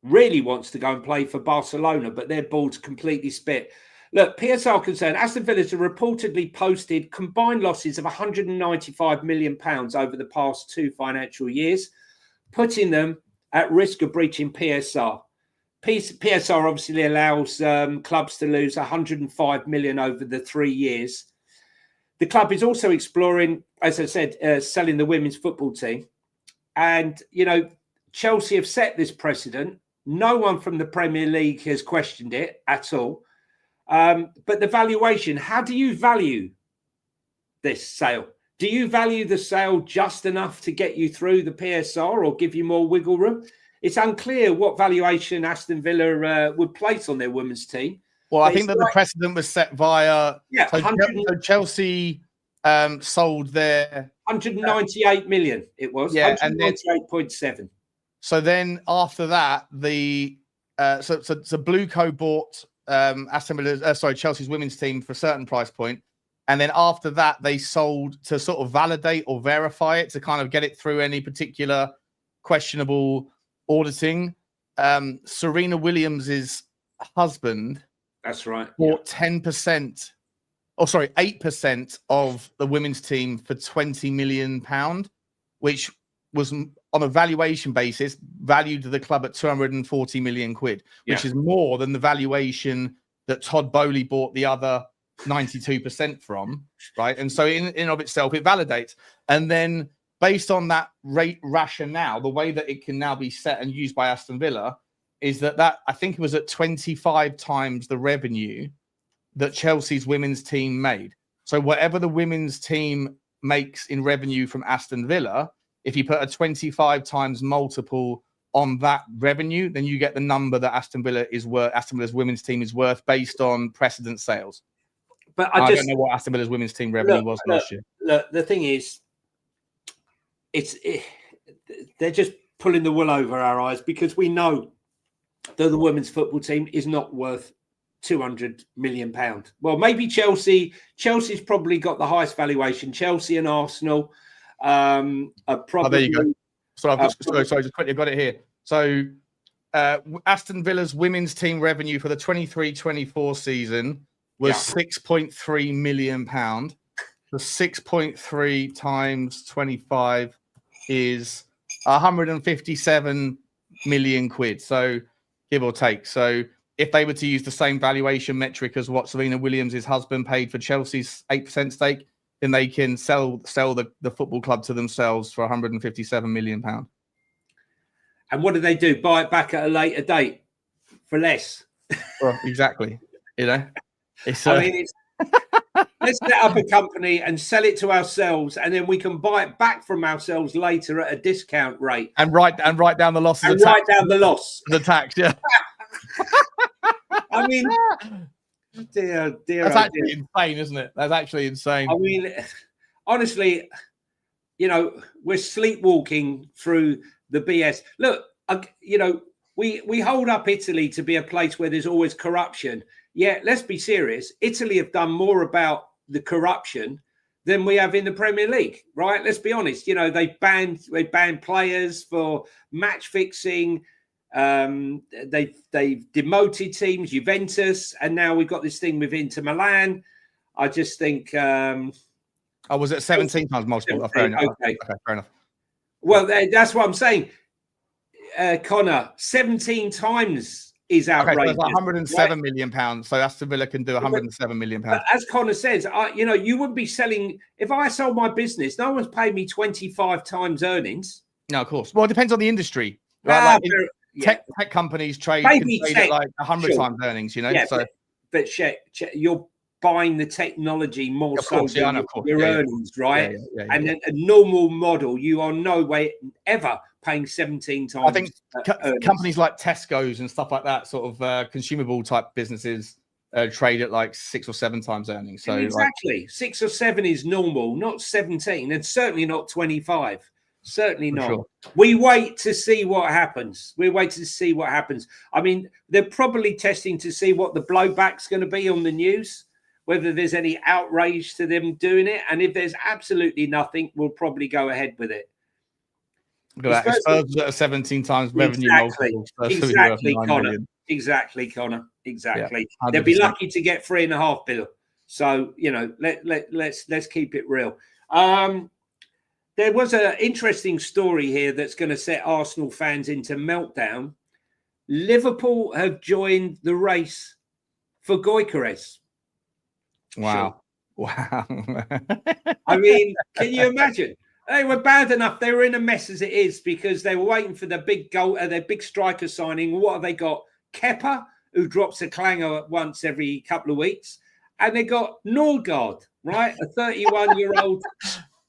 really wants to go and play for Barcelona, but their board's completely split. Look, PSR concerned, Aston Villa have reportedly posted combined losses of £195 million over the past 2 financial years, putting them at risk of breaching PSR. PSR obviously allows clubs to lose 105 million over the 3 years. The club is also exploring, as I said, selling the women's football team. And, you know, Chelsea have set this precedent. No one from the Premier League has questioned it at all. But the valuation, how do you value this sale? Do you value the sale just enough to get you through the PSR or give you more wiggle room? It's unclear what valuation Aston Villa would place on their women's team. Well, I think that the precedent was set via so Chelsea sold their 198 million. It was 198.7. So then after that, the so Blueco bought Aston Villa, Chelsea's women's team for a certain price point, and then after that they sold to sort of validate or verify it to kind of get it through any particular questionable auditing. Serena Williams's husband. That's right. Bought 10%, 8% of the women's team for £20 million, which was on a valuation basis valued the club at 240 million quid, which is more than the valuation that Todd Bowley bought the other 92% from, right? And so in of itself, it validates. And then based on that rate rationale, the way that it can now be set and used by Aston Villa is that I think it was at 25 times the revenue that Chelsea's women's team made. So whatever the women's team makes in revenue from Aston Villa, if you put a 25 times multiple on that revenue, then you get the number that Aston Villa's women's team is worth based on precedent sales. But I don't know what Aston Villa's women's team revenue was last year. Look, the thing is, they're just pulling the wool over our eyes because we know that the women's football team is not worth £200 million. Well, maybe Chelsea. Chelsea's probably got the highest valuation. Chelsea and Arsenal are probably. Oh, there you go. Sorry, just quickly, I've got it here. So Aston Villa's women's team revenue for the 23-24 season was £6.3 million. The 6.3 times 25 is 157 million quid. So give or take. So if they were to use the same valuation metric as what Serena Williams' husband paid for Chelsea's 8% stake, then they can sell the football club to themselves for 157 million pounds. And what do they do? Buy it back at a later date for less. Well, exactly. You know, let's set up a company and sell it to ourselves, and then we can buy it back from ourselves later at a discount rate. And write down the loss. And write down the loss. The tax, yeah. I mean, dear. That's actually insane, isn't it? That's actually insane. I mean, honestly, you know, we're sleepwalking through the BS. Look, you know, we hold up Italy to be a place where there's always corruption. Yeah, let's be serious. Italy have done more about the corruption than we have in the Premier League, right? Let's be honest. You know, they banned players for match fixing. They've demoted teams, Juventus, and now we've got this thing with Inter Milan. I just think. I was at 17 times multiple. Fair enough. Okay, fair enough. Well, that's what I'm saying. Connor, 17 times is outrageous. Okay, so that's 107 million pounds. So Aston Villa can do 107 million pounds. But as Connor says, you wouldn't be selling. If I sold my business, no one's paid me 25 times earnings. No, of course. Well, it depends on the industry. Right? Tech companies trade at like 100 times earnings, Yeah, so. but you're buying the technology more than your earnings, right? And a normal model, you are no way ever paying 17 times. I think companies like Tesco's and stuff like that, sort of consumable type businesses, trade at like 6 or 7 times earnings. So exactly, 6 or 7 is normal, not 17, and certainly not 25. Certainly not. Sure. We wait to see what happens. I mean, they're probably testing to see what the blowback's going to be on the news, whether there's any outrage to them doing it. And if there's absolutely nothing, we'll probably go ahead with it. Look at that. Spurs at a 17 times revenue multiple. Exactly, Connor. Yeah, they'll be lucky to get 3.5 billion. So, let's keep it real. There was an interesting story here that's going to set Arsenal fans into meltdown. Liverpool have joined the race for Gyökeres. Wow. Sure. Wow. I mean, can you imagine? They were bad enough. They were in a mess as it is because they were waiting for the big goal, their big striker signing. What have they got? Kepa, who drops a clanger once every couple of weeks. And they got Norgard, right? A 31-year-old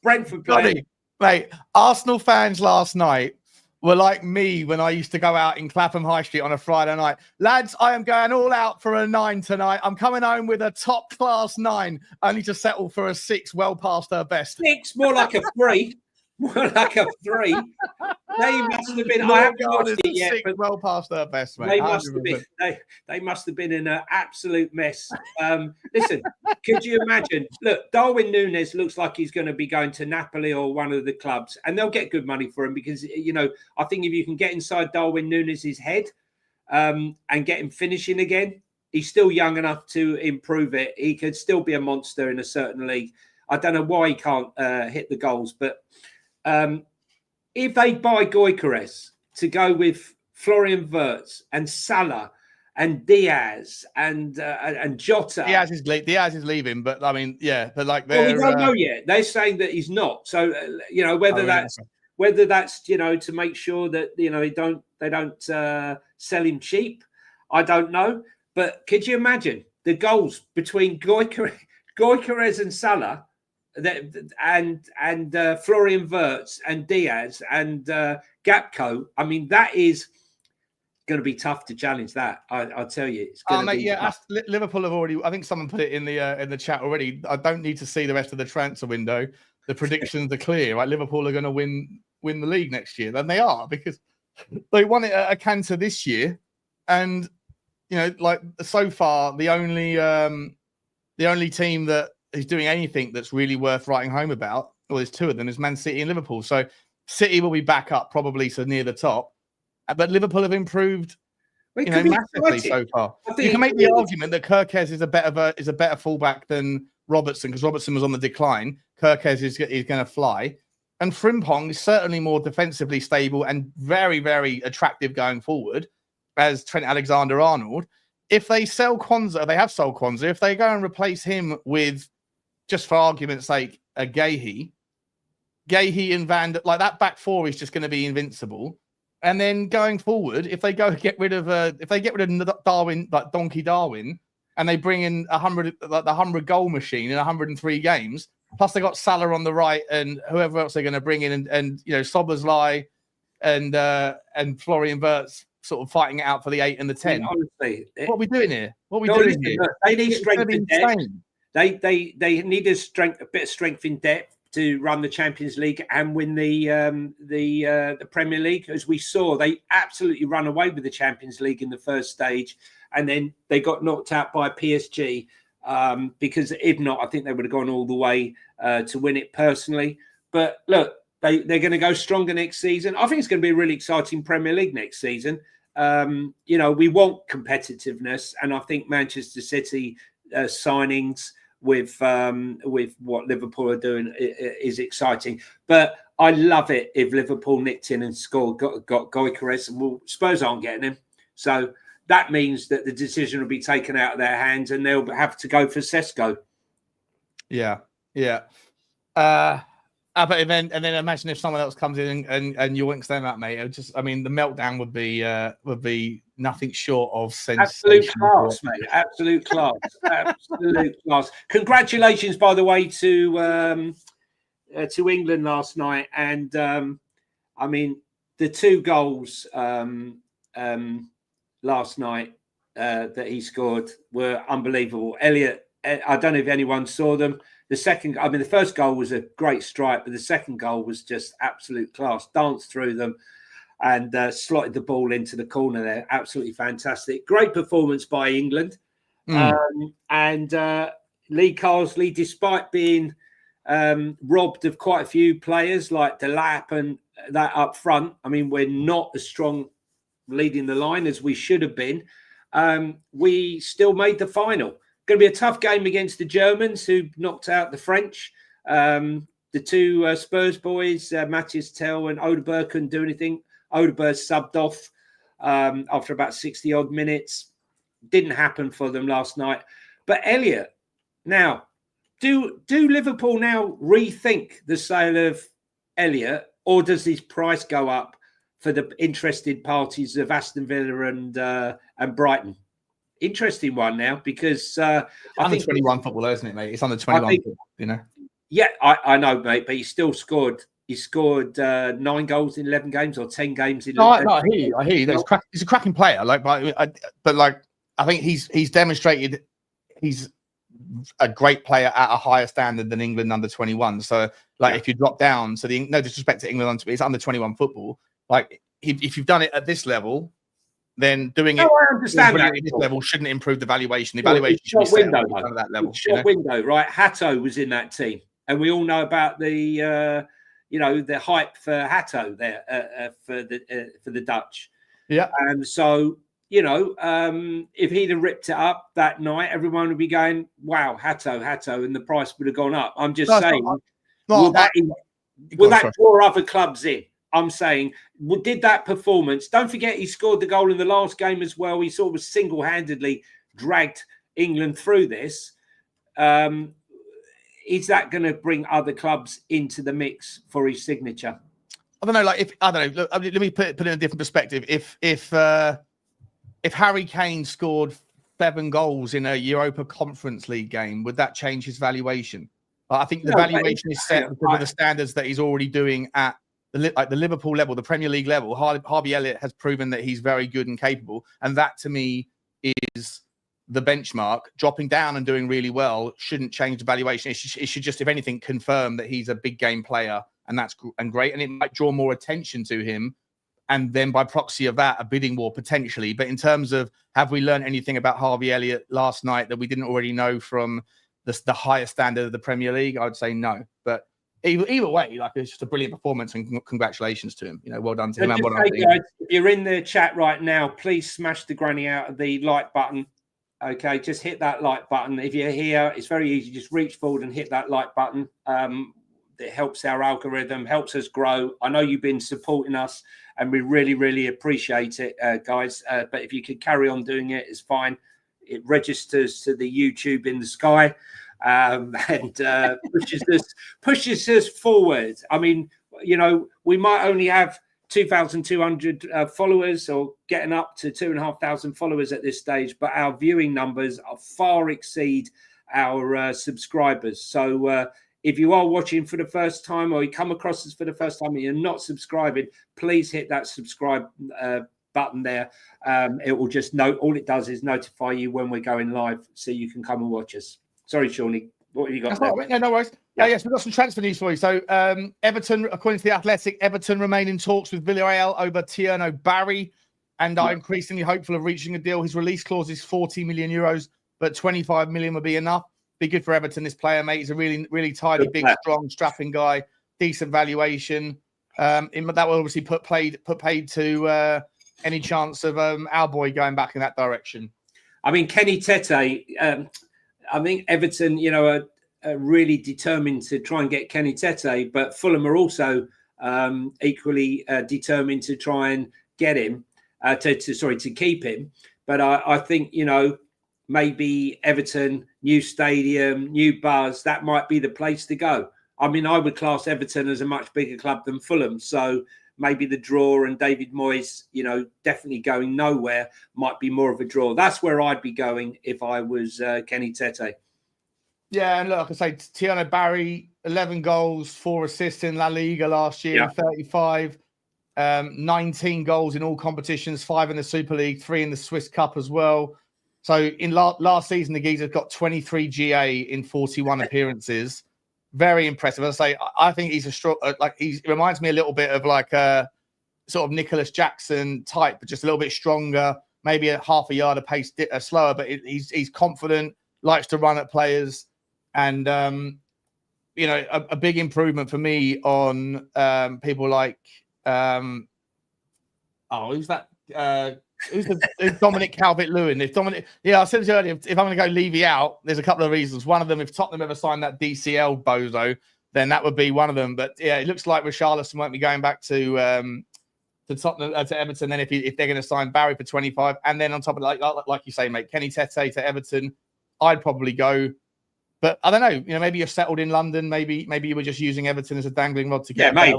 Brentford player. Mate, Arsenal fans last night were like me when I used to go out in Clapham High Street on a Friday night. Lads, I am going all out for a 9 tonight. I'm coming home with a top-class 9, only to settle for a 6 well past her best. 6, more like a 3. More like a 3. They must have been. I haven't watched it yet. 6 well past her best, mate. They must have been. They must have been in an absolute mess. Listen, could you imagine? Look, Darwin Núñez looks like he's going to be going to Napoli or one of the clubs, and they'll get good money for him because I think if you can get inside Darwin Núñez's head and get him finishing again, he's still young enough to improve it. He could still be a monster in a certain league. I don't know why he can't hit the goals, but. If they buy Gyökeres to go with Florian Wirtz and Salah and Diaz and Jota, Diaz is leaving, but I mean, yeah, but like we don't know yet. They're saying that he's not. So whether that's to make sure that they don't sell him cheap, I don't know. But could you imagine the goals between Gyökeres and Salah? And Florian Wirtz and Diaz and Gakpo. I mean, that is going to be tough to challenge. That I'll tell you. It's going to be tough. Liverpool have already. I think someone put it in the chat already. I don't need to see the rest of the transfer window. The predictions are clear. Right, Liverpool are going to win the league next year. Then they are because they won it at a canter this year, and like so far the only team that is doing anything that's really worth writing home about, well, there's 2 of them, is Man City and Liverpool. So City will be back up probably so near the top, but Liverpool have improved massively so far. You can make the argument that Kerkez is a better fullback than Robertson because Robertson was on the decline. Kerkez is going to fly, and Frimpong is certainly more defensively stable and very, very attractive going forward as Trent Alexander-Arnold. If they sell Kwanzaa, they have sold Kwanzaa. If they go and replace him with, just for argument's sake, a Gahey and like that back 4 is just going to be invincible. And then going forward, if they get rid of Darwin, like Donkey Darwin, and they bring in 100 goal machine in 103 games, plus they got Salah on the right and whoever else they're going to bring in, and Szoboszlai and Florian Wirtz sort of fighting it out for the 8 and the 10. Honestly, what are we doing here? They need strength in depth. They need a bit of strength in depth to run the Champions League and win the Premier League. As we saw, they absolutely run away with the Champions League in the first stage, and then they got knocked out by PSG because if not, I think they would have gone all the way to win it personally. But look, they're going to go stronger next season. I think it's going to be a really exciting Premier League next season. We want competitiveness, and I think Manchester City signings with what Liverpool are doing is exciting. But I love it if Liverpool nicked in and scored, got Gyökeres, and well, Spurs aren't getting him. So that means that the decision will be taken out of their hands and they'll have to go for Sesko. Yeah. But then imagine if someone else comes in and yoinks them out, mate. The meltdown would be nothing short of sensational. Absolute class, mate. Absolute class. Absolute class. Congratulations, by the way, to England last night. And the 2 goals last night that he scored were unbelievable. Elliot, I don't know if anyone saw them. The first goal was a great strike, but the second goal was just absolute class. Danced through them and slotted the ball into the corner there. Absolutely fantastic. Great performance by England. And Lee Carsley, despite being robbed of quite a few players like Delap and that up front, we're not as strong leading the line as we should have been. We still made the final. Going to be a tough game against the Germans, who knocked out the French. The 2 Spurs boys, Matthias Tell and Odeberg, couldn't do anything. Odeberg subbed off after about 60-odd minutes. Didn't happen for them last night. But Elliot, now, do Liverpool now rethink the sale of Elliot, or does his price go up for the interested parties of Aston Villa and Brighton? Interesting one now, because under 21 football, isn't it, mate? It's under 21 football, Yeah, I know, mate, but he still scored. He scored 9 goals in 11 games or 10 games in. No, I hear you. He's a cracking player. I think he's demonstrated he's a great player at a higher standard than England under 21. So, if you drop down to no disrespect to England, it's under 21 football. If you've done it at this level, then doing it I understand at this level shouldn't improve the valuation. The valuation should be set at that level. Window, right? Hatto was in that team, and we all know about the the hype for Hatto there for the Dutch. Yeah, and so if he'd have ripped it up that night, everyone would be going, "Wow, Hatto," and the price would have gone up. I'm just saying, will that draw other clubs in? I'm saying, did that performance? Don't forget, he scored the goal in the last game as well. He sort of single-handedly dragged England through this. Is that going to bring other clubs into the mix for his signature? I don't know. Look, let me put it in a different perspective. If Harry Kane scored 7 goals in a Europa Conference League game, would that change his valuation? I think the valuation is set because of the standards that he's already doing at the Liverpool level, the Premier League level. Harvey Elliott has proven that he's very good and capable, and that to me is the benchmark. Dropping down and doing really well shouldn't change the valuation. It should just, if anything, confirm that he's a big game player, and that's great, and it might draw more attention to him, and then by proxy of that, a bidding war potentially. But in terms of, have we learned anything about Harvey Elliott last night that we didn't already know from the highest standard of the Premier League? I would say no. But either way, it's just a brilliant performance, and congratulations to him. Well done to him. And well done to guys, if you're in the chat right now, please smash the granny out of the like button. Okay, just hit that like button. If you're here, it's very easy. Just reach forward and hit that like button. It helps our algorithm, helps us grow. I know you've been supporting us, and we really, really appreciate it, guys. But if you could carry on doing it, it's fine. It registers to the YouTube in the sky. And pushes us forward. We might only have 2,200 followers, or getting up to 2,500 followers at this stage, but our viewing numbers far exceed our subscribers. So if you are watching for the first time, or you come across us for the first time and you're not subscribing, please hit that subscribe button there. It will just all it does is notify you when we're going live, so you can come and watch us. Sorry, Shawnee. What have you got? No worries. Yes, we've got some transfer news for you. So, Everton, according to The Athletic, Everton remain in talks with Villarreal over Tierno Barry, and are increasingly hopeful of reaching a deal. His release clause is 40 million euros, but 25 million would be enough. Be good for Everton, this player, mate. He's a really, really tidy, big, strong, strapping guy. Decent valuation. That will obviously put paid to any chance of our boy going back in that direction. Kenny Tete. I think Everton, are really determined to try and get Kenny Tete, but Fulham are also equally determined to try and get him, to keep him. But I think, maybe Everton, new stadium, new buzz, that might be the place to go. I mean, I would class Everton as a much bigger club than Fulham. So maybe the draw and David Moyes, definitely going nowhere might be more of a draw. That's where I'd be going if I was Kenny Tete. Yeah, and look, like I say, Tiano Barry, 11 goals, 4 assists in La Liga last year, 35, 19 goals in all competitions, 5 in the Super League, 3 in the Swiss Cup as well. So in last season, the geezer got 23 GA in 41 appearances. Very impressive. As I say, I think he's a strong, he reminds me a little bit of like a sort of Nicholas Jackson type, but just a little bit stronger, maybe a half a yard of pace slower, but he's confident, likes to run at players. And, a big improvement for me on people like, who's that? Who's Dominic Calvert-Lewin? I said this earlier, if I'm going to go Levy out, there's a couple of reasons. One of them, if Tottenham ever signed that DCL bozo, then that would be one of them. But yeah, it looks like Richarlison won't be going back to Tottenham, to Everton. Then if they're going to sign Barry for 25, and then on top of that, like you say, mate, Kenny Tete to Everton, I'd probably go. But I don't know. Maybe you're settled in London. Maybe you were just using Everton as a dangling rod to get. Yeah,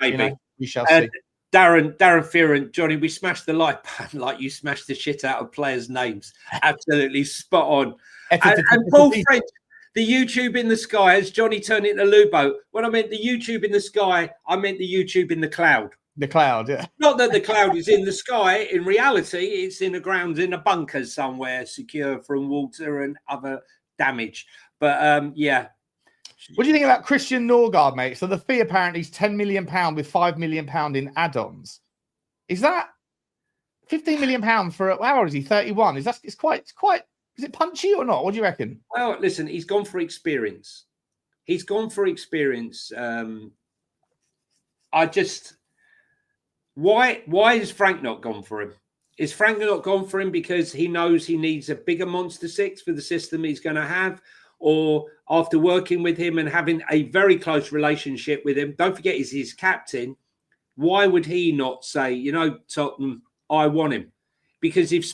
maybe. We shall see. Darren Fearon, Johnny, we smashed the like button like you smashed the shit out of players' names. Absolutely spot on. And Paul French, the YouTube in the sky, as Johnny turned it into Lubo. When I meant the YouTube in the sky, I meant the YouTube in the cloud. The cloud, yeah. Not that the cloud is in the sky. In reality, it's in the ground, in a bunker somewhere, secure from water and other damage. But yeah. What do you think about Christian Norgard, mate? So the fee apparently is £10 million with £5 million in add-ons. Is that £15 million for how old is he? 31. It's quite. Is it punchy or not? What do you reckon? Well, listen, he's gone for experience. Why has Frank not gone for him? Is Frank not gone for him because he knows he needs a bigger monster six for the system he's going to have? Or after working with him and having a very close relationship with him, don't forget he's his captain, why would he not say, Tottenham, I want him? Because if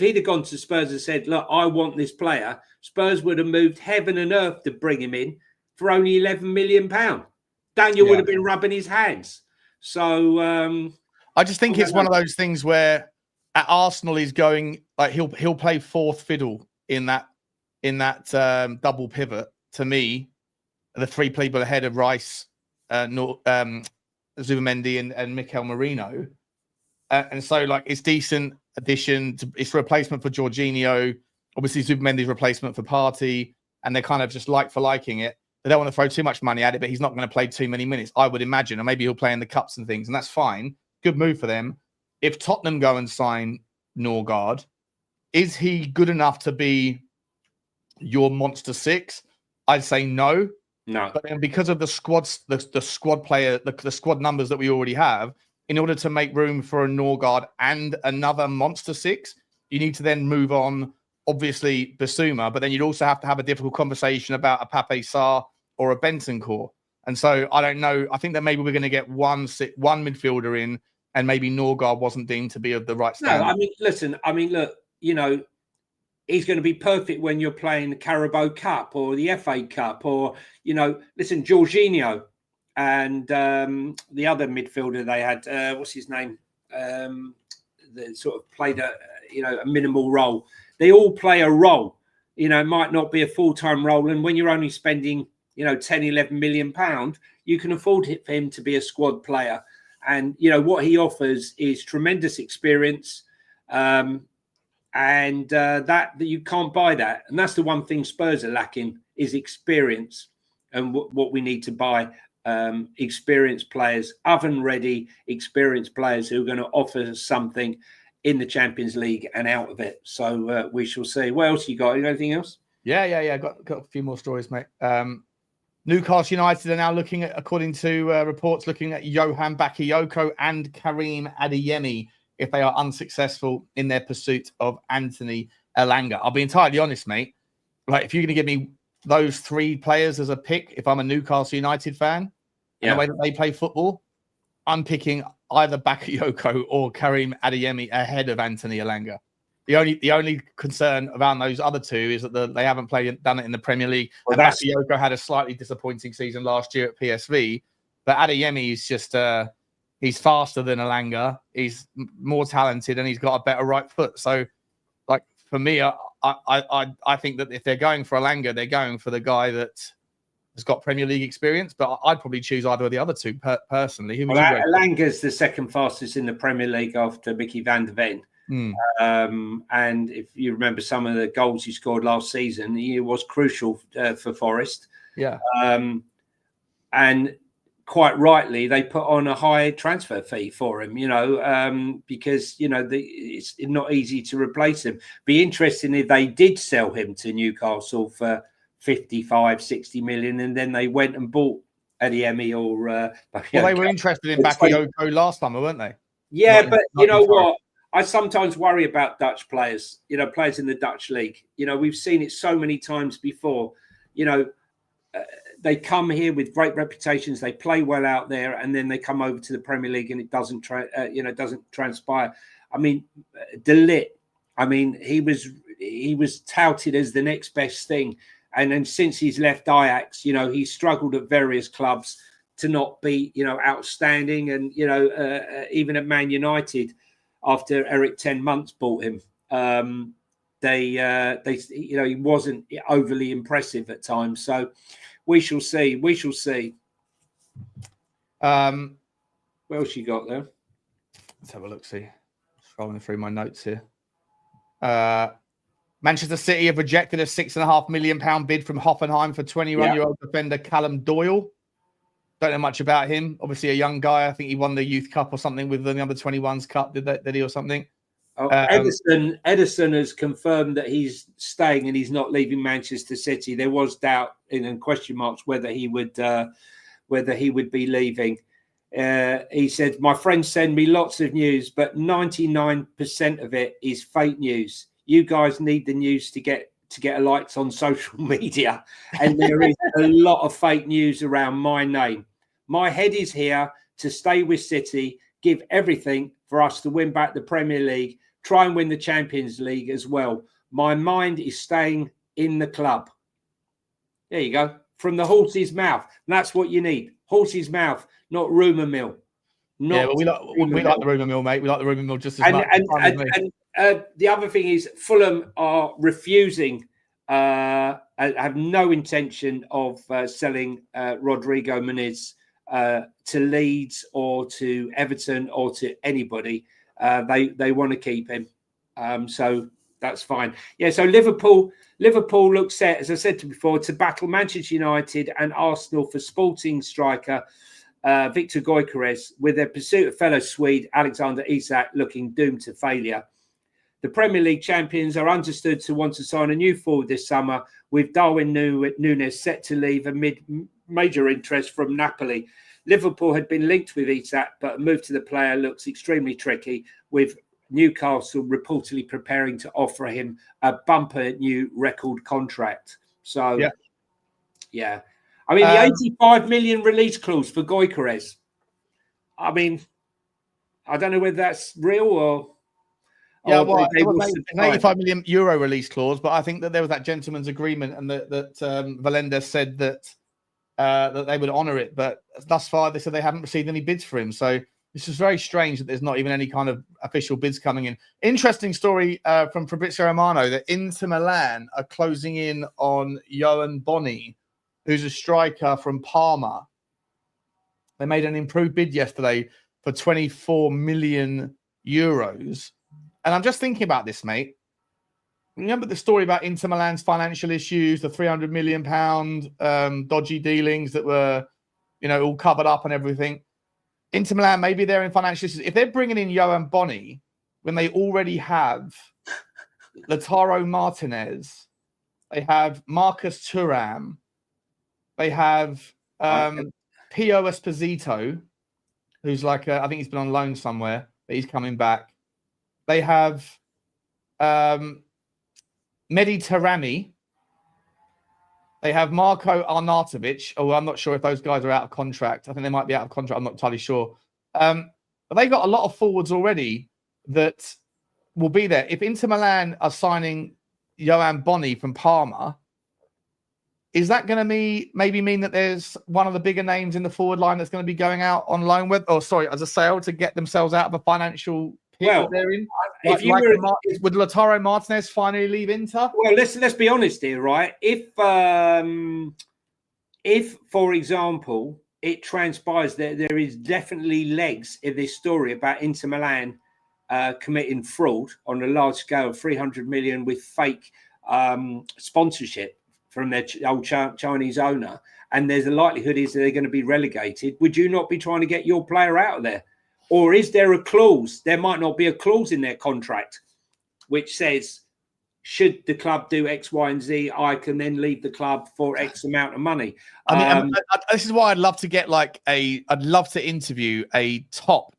he'd have gone to Spurs and said, look, I want this player, Spurs would have moved heaven and earth to bring him in for only £11 million. Daniel would have been rubbing his hands. So I just think it's one of those things where at Arsenal he's going, like he'll play fourth fiddle in that double pivot. To me, the 3 people ahead of Rice, Zubimendi and Mikel Merino. And so it's decent addition. It's replacement for Jorginho. Obviously, Zubimendi's replacement for Partey. And they're kind of just for liking it. They don't want to throw too much money at it, but he's not going to play too many minutes, I would imagine. Or maybe he'll play in the cups and things, and that's fine. Good move for them. If Tottenham go and sign Norgard, is he good enough to be your monster six? I'd say no. But then because of the squads, the squad player, the squad numbers that we already have, in order to make room for a Norgard and another monster six, you need to then move on, obviously, Basuma, but then you'd also have to have a difficult conversation about a Pape Sarr or a Bentancur. And so I don't know. I think that maybe we're going to get one midfielder in, and maybe Norgard wasn't deemed to be of the right standard. No, look, he's going to be perfect when you're playing the Carabao Cup or the FA Cup or, Jorginho and the other midfielder they had, what's his name? That sort of played a minimal role. They all play a role. It might not be a full-time role. And when you're only spending, 10, 11 million pounds, you can afford it for him to be a squad player. And, what he offers is tremendous experience. And that you can't buy that. And that's the one thing Spurs are lacking is experience. And what we need to buy, experienced players, oven-ready experienced players who are going to offer us something in the Champions League and out of it. So we shall see. What else you got? Anything else? Yeah. Got a few more stories, mate. Newcastle United are now looking at, according to reports, looking at Johan Bakayoko and Karim Adeyemi if they are unsuccessful in their pursuit of Anthony Elanga. I'll be entirely honest, mate. If you're going to give me those 3 players as a pick, if I'm a Newcastle United fan, and the way that they play football, I'm picking either Bakayoko or Karim Adeyemi ahead of Anthony Elanga. The only concern around those other two is that they haven't done it in the Premier League. Well, and Bakayoko had a slightly disappointing season last year at PSV, but Adeyemi is just he's faster than Elanga. He's more talented and he's got a better right foot. So, like for me, I think that if they're going for Elanga, they're going for the guy that has got Premier League experience. But I'd probably choose either of the other two personally. Who would you go for? Elanga's the second fastest in the Premier League after Mickey van der Ven. And if you remember some of the goals he scored last season, he was crucial for Forest. Yeah. And quite rightly, they put on a high transfer fee for him, because, it's not easy to replace him. Be interesting if they did sell him to Newcastle for 55, 60 million, and then they went and bought Adeyemi or... well, they were interested in Bakayoko last summer, weren't they? Yeah, but you know what? I sometimes worry about Dutch players, players in the Dutch league. We've seen it so many times before. They come here with great reputations. They play well out there, and then they come over to the Premier League, and it doesn't transpire. I mean, De Ligt. I mean, he was touted as the next best thing, and then since he's left Ajax, he's struggled at various clubs to not be, outstanding, and even at Man United. After Eric 10 months bought him, he wasn't overly impressive at times. So we shall see. We shall see. What else you got there? Let's have a look. See, scrolling through my notes here. Manchester City have rejected a £6.5 million bid from Hoffenheim for 21-year-old defender Callum Doyle. Don't know much about him. Obviously, a young guy. I think he won the Youth Cup or something with the under 21s Cup. Did he or something? Edison has confirmed that he's staying and he's not leaving Manchester City. There was doubt and question marks whether he would be leaving. He said, "My friends send me lots of news, but 99% of it is fake news. You guys need the news to get likes on social media, and there is a lot of fake news around my name. My head is here to stay with City, give everything for us to win back the Premier League, try and win the Champions League as well. My mind is staying in the club." There you go. From the horse's mouth. And that's what you need. Horse's mouth, not rumour mill. But we like the rumour mill, mate. We like the rumour mill just as much. And the other thing is Fulham are refusing, have no intention of selling Rodrigo Muniz to Leeds or to Everton or to anybody. They want to keep him. So that's fine. Yeah, so Liverpool looks set, as I said before, to battle Manchester United and Arsenal for Sporting striker Victor Gyökeres, with their pursuit of fellow Swede Alexander Isak looking doomed to failure. The Premier League champions are understood to want to sign a new forward this summer, with Darwin Núñez set to leave amid major interest from Napoli. Liverpool had been linked with Isak, but a move to the player looks extremely tricky, with Newcastle reportedly preparing to offer him a bumper new record contract. So, yeah. I mean, the 85 million release clause for Gyökeres. I mean, I don't know whether that's real or... Yeah, well, it was an 85 million euro release clause, but I think that there was that gentleman's agreement, and that Valenda said that they would honour it. But thus far, they said they haven't received any bids for him. So it's just very strange that there's not even any kind of official bids coming in. Interesting story from Fabrizio Romano that Inter Milan are closing in on Johan Boni, who's a striker from Parma. They made an improved bid yesterday for 24 million euros. And I'm just thinking about this, mate. Remember the story about Inter Milan's financial issues, the £300 million dodgy dealings that were, all covered up and everything. Inter Milan, maybe they're in financial issues. If they're bringing in Johan Boni when they already have Lautaro Martinez, they have Marcus Thuram, they have Pio Esposito, who's like, I think he's been on loan somewhere, but he's coming back. They have Mehdi Taremi, They have Marko Arnautovic. Oh, I'm not sure if those guys are out of contract. I think they might be out of contract. I'm not entirely sure. But they got a lot of forwards already that will be there. If Inter Milan are signing Johan Boni from Parma, is that going to maybe mean that there's one of the bigger names in the forward line that's going to be going out on loan as a sale to get themselves out of a financial pit that they're in? Would Lautaro Martinez finally leave Inter? Well, let's be honest here, right? If for example it transpires that there is definitely legs in this story about Inter Milan committing fraud on a large scale, 300 million with fake sponsorship from their old Chinese owner, and there's a likelihood is that they're going to be relegated, would you not be trying to get your player out of there? Or is there a clause? There might not be a clause in their contract which says, should the club do X, Y, and Z, I can then leave the club for X amount of money. I mean, this is why I'd love to get I'd love to interview a top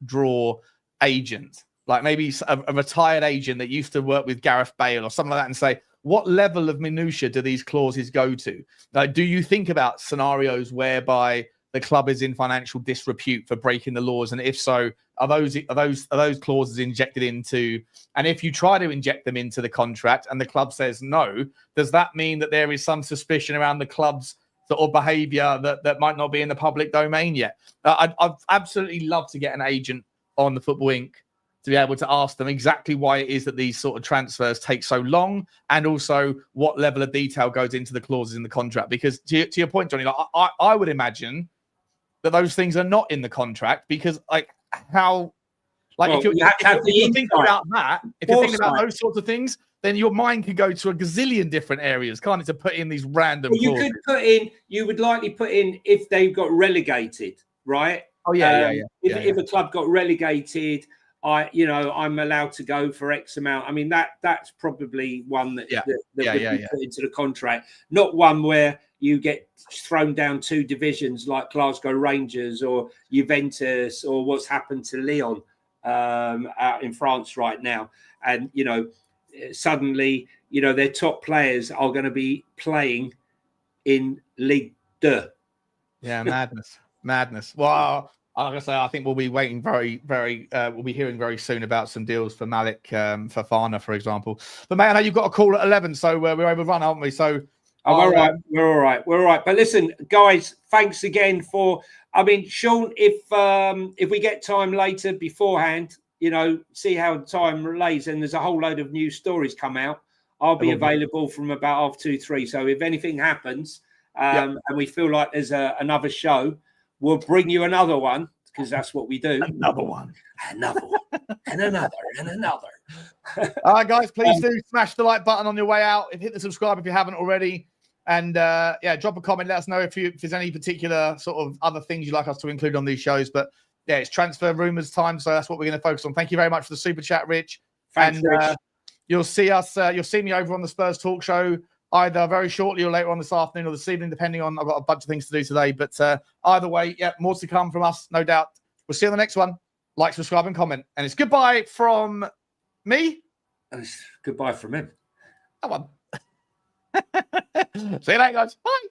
draw agent, like maybe a retired agent that used to work with Gareth Bale or something like that, and say, what level of minutia do these clauses go to? Like, do you think about scenarios whereby the club is in financial disrepute for breaking the laws? And if so, are those clauses injected into? And if you try to inject them into the contract and the club says no, does that mean that there is some suspicion around the club's sort of behaviour that might not be in the public domain yet? I'd absolutely love to get an agent on the Football Inc. to be able to ask them exactly why it is that these sort of transfers take so long, and also what level of detail goes into the clauses in the contract. Because to your point, Johnny, like I would imagine that those things are not in the contract, because if you're thinking about that, if you're thinking about those sorts of things, then your mind could go to a gazillion different areas, can't it, to put in these random clauses. You would likely put in if they got relegated, right? Oh yeah, If a club got relegated, I'm allowed to go for X amount. I mean, that's probably one that would be put into the contract, not one where you get thrown down 2 divisions like Glasgow Rangers or Juventus or what's happened to Lyon out in France right now. And, suddenly, their top players are going to be playing in Ligue 2. Yeah, madness. Well, like I say, I think we'll be waiting we'll be hearing very soon about some deals for Malik Fofana, for example. But mate, I know you've got a call at 11, so we're overrun, aren't we? So we're all right. But listen, guys, thanks again Sean, if we get time later beforehand, see how the time relays, and there's a whole load of new stories come out, I'll be available from about 2:30, 3. So if anything happens and we feel like there's another show, we'll bring you another one, because that's what we do. Another one. And another. All right, guys, please do smash the like button on your way out. Hit the subscribe if you haven't already. And drop a comment. Let us know if there's any particular sort of other things you'd like us to include on these shows. But yeah, it's transfer rumours time, so that's what we're going to focus on. Thank you very much for the super chat, Rich. Thanks, Rich. You'll see me over on the Spurs Talk Show either very shortly or later on this afternoon or this evening, depending on. I've got a bunch of things to do today. But either way, more to come from us, no doubt. We'll see you on the next one. Like, subscribe, and comment. And it's goodbye from me. And it's goodbye from him. That one. See you later, guys. Bye.